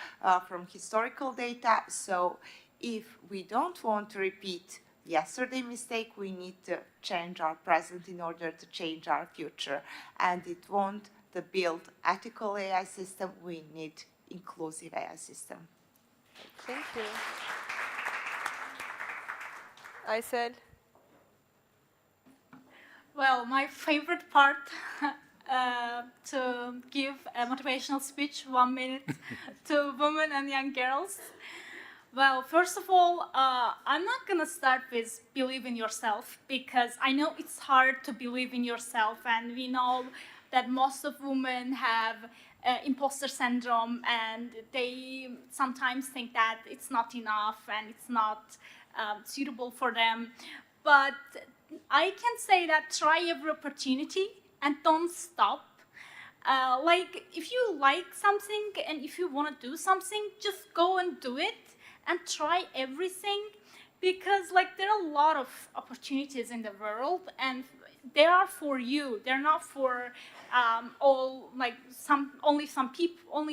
from historical data. So if we don't want to repeat yesterday's mistake, we need to change our present in order to change our future. And it won't build ethical AI system, we need inclusive AI system. Thank you. I said. Well, my favorite part to give a motivational speech, 1 minute, to women and young girls. Well, first of all, I'm not going to start with believe in yourself, because I know it's hard to believe in yourself, and we know that most of women have imposter syndrome, and they sometimes think that it's not enough and it's not suitable for them. But I can say that try every opportunity and don't stop. Like, if you like something and if you want to do something, just go and do it and try everything, because like there are a lot of opportunities in the world, and they are for you. They're not for only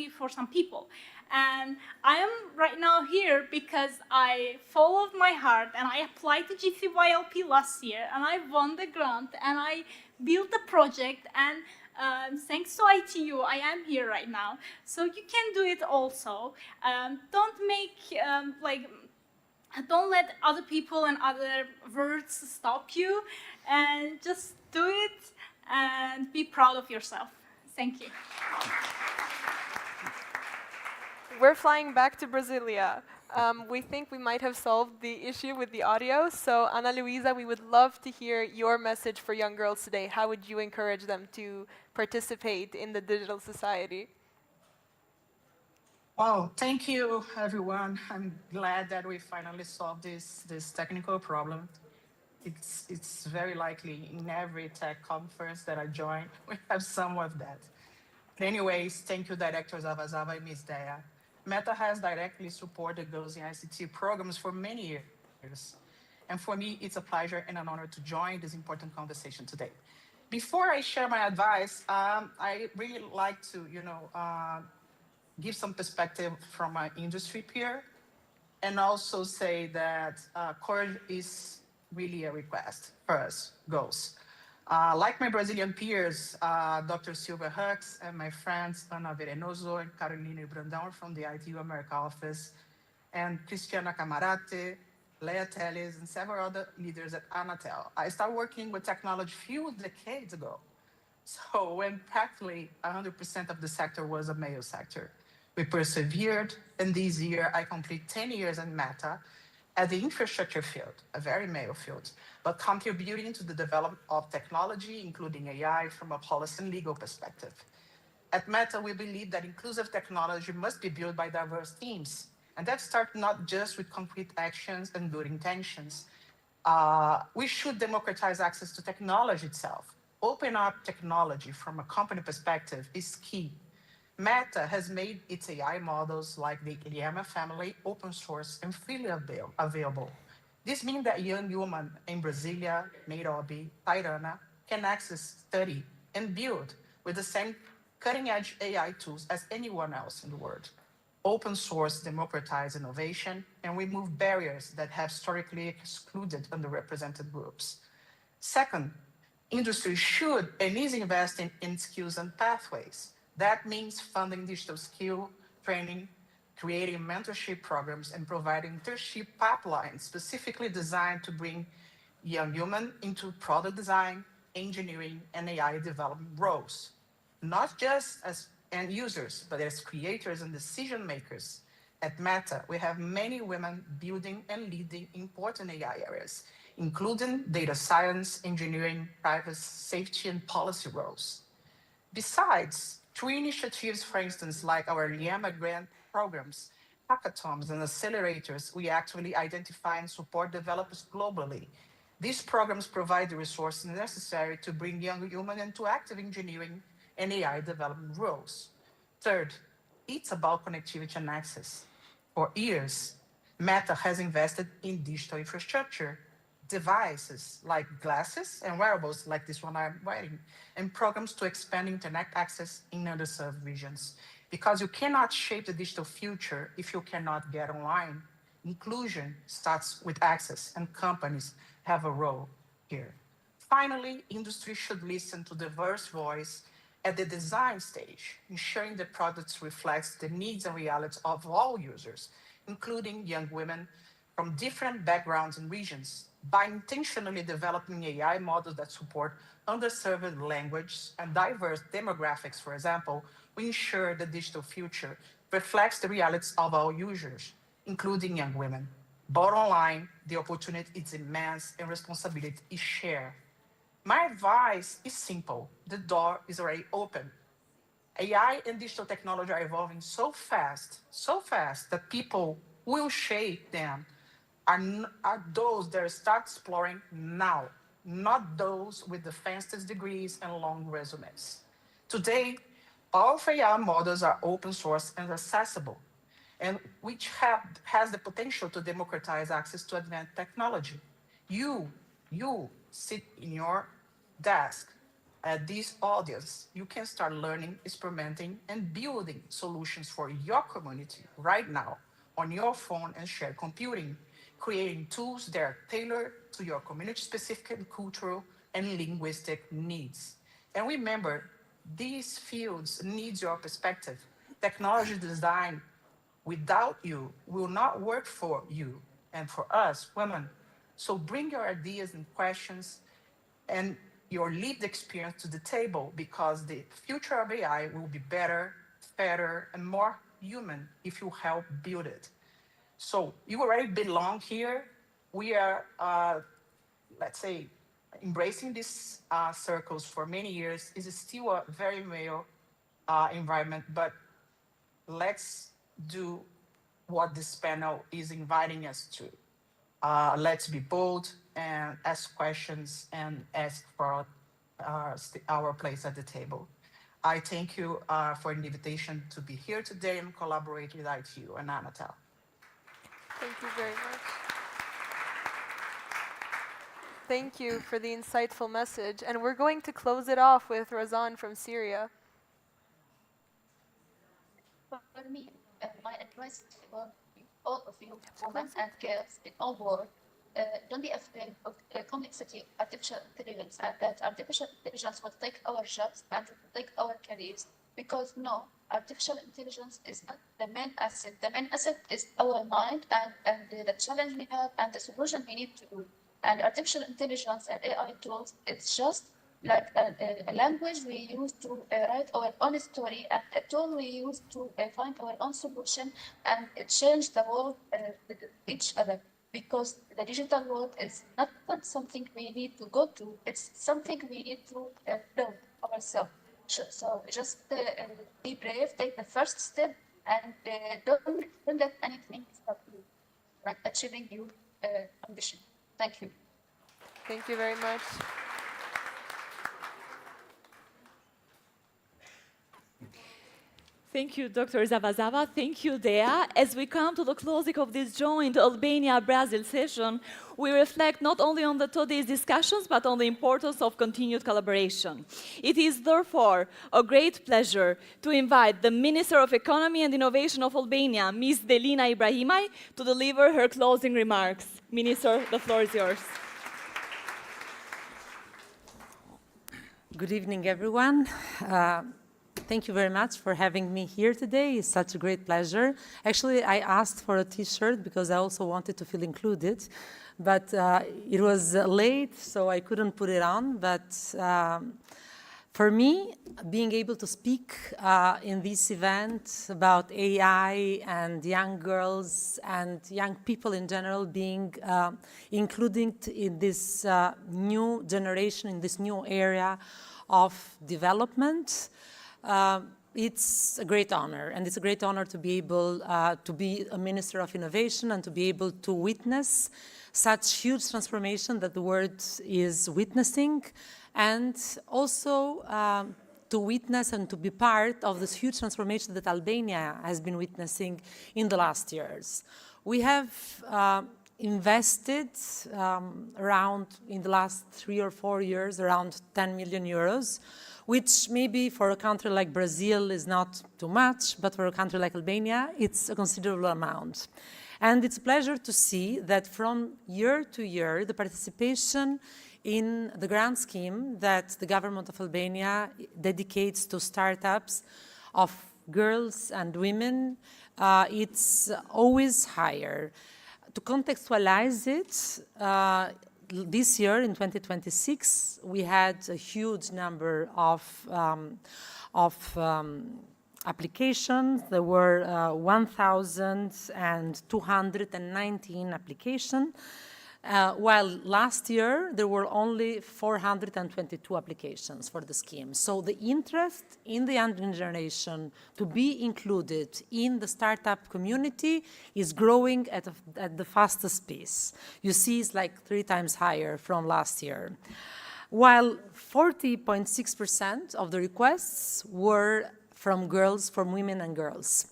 for some people. And I am right now here because I followed my heart and I applied to GCYLP last year and I won the grant and I built the project, and thanks to ITU, I am here right now. So you can do it also. Don't let other people and other words stop you, and just do it and be proud of yourself. Thank you. We're flying back to Brasilia. We think we might have solved the issue with the audio. So Ana Luisa, we would love to hear your message for young girls today. How would you encourage them to participate in the digital society? Well, thank you, everyone. I'm glad that we finally solved this technical problem. It's very likely in every tech conference that I join, we have some of that. Anyways, thank you, Director Zavazava and Ms. Dea. Meta has directly supported girls in ICT programs for many years. And for me, it's a pleasure and an honor to join this important conversation today. Before I share my advice, I really like to, give some perspective from my industry peer, and also say that courage is really a request for us, girls. Like my Brazilian peers, Dr. Silvia Hux and my friends Ana Verenoso and Carolina Brandão from the ITU America office, and Cristiana Camarate, Leah Telles, and several other leaders at Anatel. I started working with technology a few decades ago. So when practically 100% of the sector was a male sector. We persevered, and this year I complete 10 years in Meta at the infrastructure field, a very male field, but contributing to the development of technology, including AI, from a policy and legal perspective. At Meta, we believe that inclusive technology must be built by diverse teams, and that starts not just with concrete actions and good intentions. We should democratize access to technology itself. Open up technology from a company perspective is key. Meta has made its AI models like the Llama family open source and freely available. This means that young women in Brasilia, Nairobi, Tirana can access, study, and build with the same cutting-edge AI tools as anyone else in the world. Open source democratize innovation and remove barriers that have historically excluded underrepresented groups. Second, industry should and is investing in skills and pathways. That means funding digital skill training, creating mentorship programs, and providing internship pipelines specifically designed to bring young women into product design, engineering, and AI development roles, not just as end users, but as creators and decision makers. At Meta, we have many women building and leading important AI areas, including data science, engineering, privacy, safety, and policy roles. Besides, through initiatives, for instance, like our Llama grant programs, hackathons, and accelerators, we actually identify and support developers globally. These programs provide the resources necessary to bring young women into active engineering and AI development roles. Third, it's about connectivity and access. For years, Meta has invested in digital infrastructure, devices like glasses and wearables like this one I'm wearing, and programs to expand internet access in underserved regions. Because you cannot shape the digital future if you cannot get online. Inclusion starts with access, and companies have a role here. Finally, industry should listen to diverse voice at the design stage, ensuring the products reflects the needs and realities of all users, including young women from different backgrounds and regions, by intentionally developing AI models that support underserved languages and diverse demographics, for example, we ensure the digital future reflects the realities of all users, including young women. Bottom line, the opportunity is immense and responsibility is shared. My advice is simple. The door is already open. AI and digital technology are evolving so fast that people will shape them are those that start exploring now, not those with the fastest degrees and long resumes. Today, all AI models are open source and accessible, and which has the potential to democratize access to advanced technology. You sit in your desk at this audience, you can start learning, experimenting, and building solutions for your community right now on your phone and shared computing, creating tools that are tailored to your community-specific and cultural and linguistic needs. And remember, these fields need your perspective. Technology design without you will not work for you and for us, women. So bring your ideas and questions and your lived experience to the table, because the future of AI will be better, fairer, and more human if you help build it. So you already belong here. We are, let's say, embracing these circles for many years. It's still a very male environment, but let's do what this panel is inviting us to. Let's be bold and ask questions and ask for our place at the table. I thank you for the invitation to be here today and collaborate with ITU and Anatel. Thank you very much. Thank you for the insightful message. And we're going to close it off with Razan from Syria. For for me, my advice for all of you, women and girls in all world, don't be afraid of the complexity of artificial intelligence, and that artificial intelligence will take our jobs and will take our careers. Because no, artificial intelligence is not the main asset. The main asset is our mind and the challenge we have and the solution we need to do. And artificial intelligence and AI tools, it's just like a language we use to write our own story, and a tool we use to find our own solution and change the world with each other. Because the digital world is not something we need to go to, it's something we need to build ourselves. So just be brave, take the first step, and don't let anything stop you from achieving your ambition. Thank you. Thank you very much. Thank you, Dr. Zavazava. Thank you, Dea. As we come to the closing of this joint Albania-Brazil session, we reflect not only on today's discussions, but on the importance of continued collaboration. It is therefore a great pleasure to invite the Minister of Economy and Innovation of Albania, Ms. Delina Ibrahimaj, to deliver her closing remarks. Minister, the floor is yours. Good evening, everyone. Thank you very much for having me here today. It's such a great pleasure. Actually, I asked for a t-shirt because I also wanted to feel included, but it was late, so I couldn't put it on. But for me, being able to speak in this event about AI and young girls and young people in general being included in this new generation, in this new area of development, it's a great honor, and it's a great honor to be able to be a Minister of Innovation and to be able to witness such huge transformation that the world is witnessing, and also to witness and to be part of this huge transformation that Albania has been witnessing in the last years. We have invested around, in the last 3 or 4 years, around 10 million euros, which maybe for a country like Brazil is not too much, but for a country like Albania, it's a considerable amount. And it's a pleasure to see that from year to year, the participation in the grant scheme that the government of Albania dedicates to startups of girls and women, it's always higher. To contextualize it, this year, in 2026, we had a huge number of applications. There were 1,219 applications, while last year there were only 422 applications for the scheme. So the interest in the young generation to be included in the startup community is growing at the fastest pace. You see it's like 3 times higher from last year. While 40.6% of the requests were from girls, from women and girls.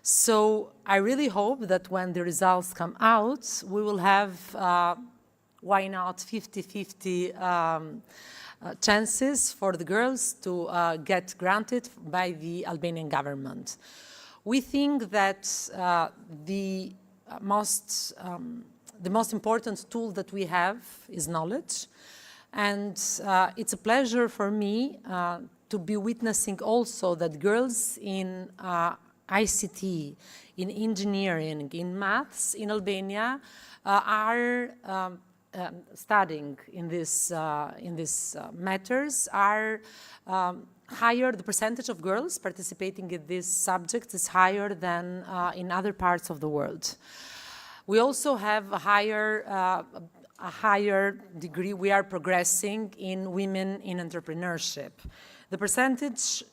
So I really hope that when the results come out, we will have, why not, 50-50 chances for the girls to get granted by the Albanian government. We think that the most important tool that we have is knowledge. And it's a pleasure for me to be witnessing also that girls in ICT, in engineering, in maths in Albania are studying in this matters, are higher. The percentage of girls participating in these subjects is higher than in other parts of the world. We also have a higher degree. We are progressing in women in entrepreneurship. The percentage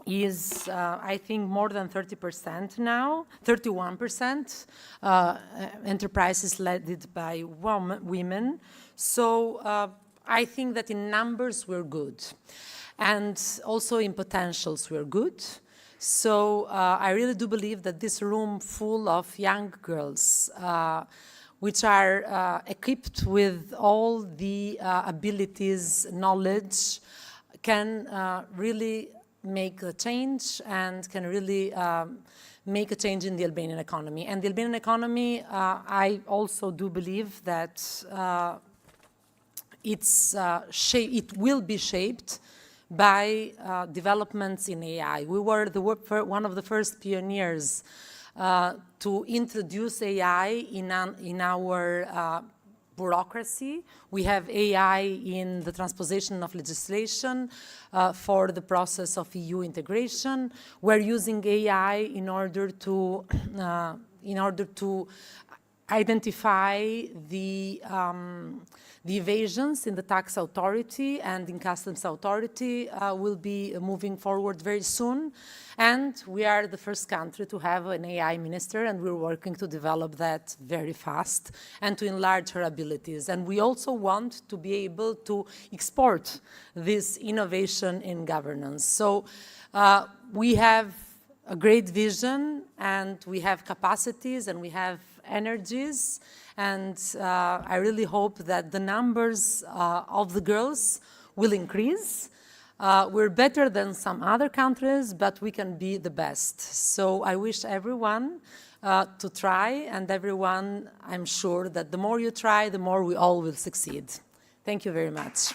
is, I think, more than 30% now, 31% enterprises led by women. So I think that in numbers we're good. And also in potentials we're good. So I really do believe that this room full of young girls, which are equipped with all the abilities, knowledge, can really make a change and can really make a change in the Albanian economy. And the Albanian economy, I also do believe that it will be shaped by developments in AI. We were one of the first pioneers to introduce AI in our bureaucracy. We have AI in the transposition of legislation for the process of EU integration. We're using AI in order to identify the evasions in the tax authority and in customs authority will be moving forward very soon. And we are the first country to have an AI minister, and we're working to develop that very fast and to enlarge her abilities. And we also want to be able to export this innovation in governance. So we have a great vision, and we have capacities, and we have energies, and I really hope that the numbers of the girls will increase. We're better than some other countries, but we can be the best. So I wish everyone to try, and everyone, I'm sure that the more you try, the more we all will succeed. Thank you very much.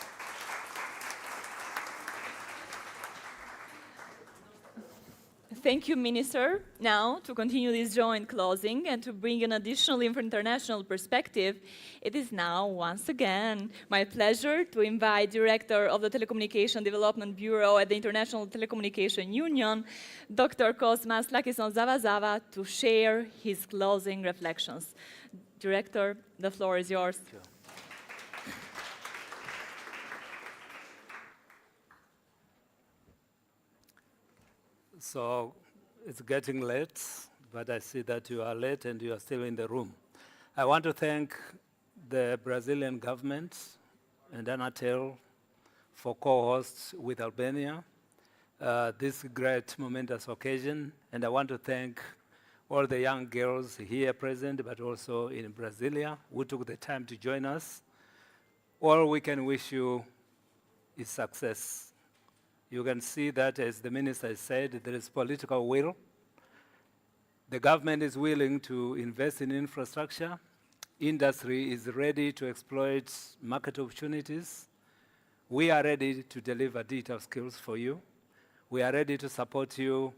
Thank you, Minister. Now, to continue this joint closing and to bring an additional international perspective, it is now, once again, my pleasure to invite Director of the Telecommunication Development Bureau at the International Telecommunication Union, Dr. Cosmas Lakison Zavazava, to share his closing reflections. Director, the floor is yours. Thank you. So it's getting late, but I see that you are late and you are still in the room. I want to thank the Brazilian government and Anatel for co-hosts with Albania this great momentous occasion. And I want to thank all the young girls here present, but also in Brasilia, who took the time to join us. All we can wish you is success. You can see that, as the minister said, there is political will. The government is willing to invest in infrastructure. Industry is ready to exploit market opportunities. We are ready to deliver digital skills for you. We are ready to support you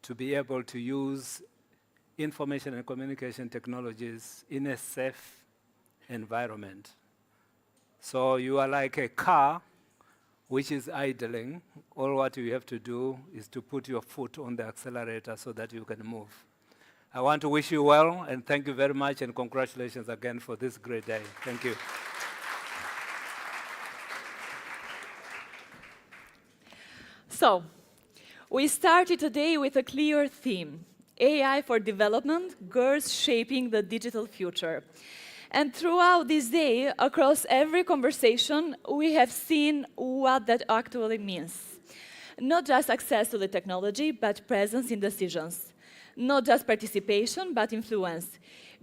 to be able to use information and communication technologies in a safe environment. So you are like a car which is idling. All what you have to do is to put your foot on the accelerator so that you can move. I want to wish you well, and thank you very much, and congratulations again for this great day. Thank you. So, we started today with a clear theme: AI for development, girls shaping the digital future. And throughout this day, across every conversation, we have seen what that actually means. Not just access to the technology, but presence in decisions. Not just participation, but influence.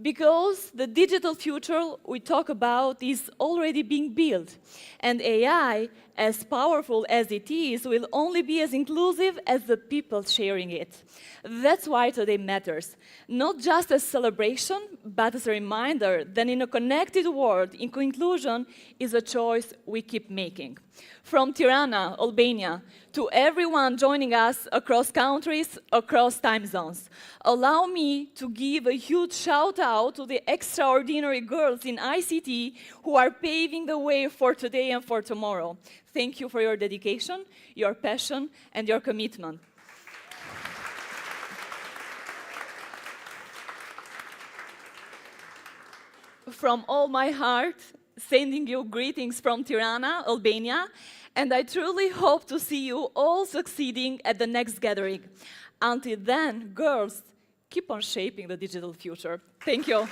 Because the digital future we talk about is already being built. And AI, as powerful as it is, will only be as inclusive as the people sharing it. That's why today matters. Not just as a celebration, but as a reminder that in a connected world, inclusion is a choice we keep making. From Tirana, Albania, to everyone joining us across countries, across time zones, allow me to give a huge shout out to the extraordinary girls in ICT who are paving the way for today and for tomorrow. Thank you for your dedication, your passion, and your commitment. From all my heart, sending you greetings from Tirana, Albania, and I truly hope to see you all succeeding at the next gathering. Until then, girls, keep on shaping the digital future. Thank you.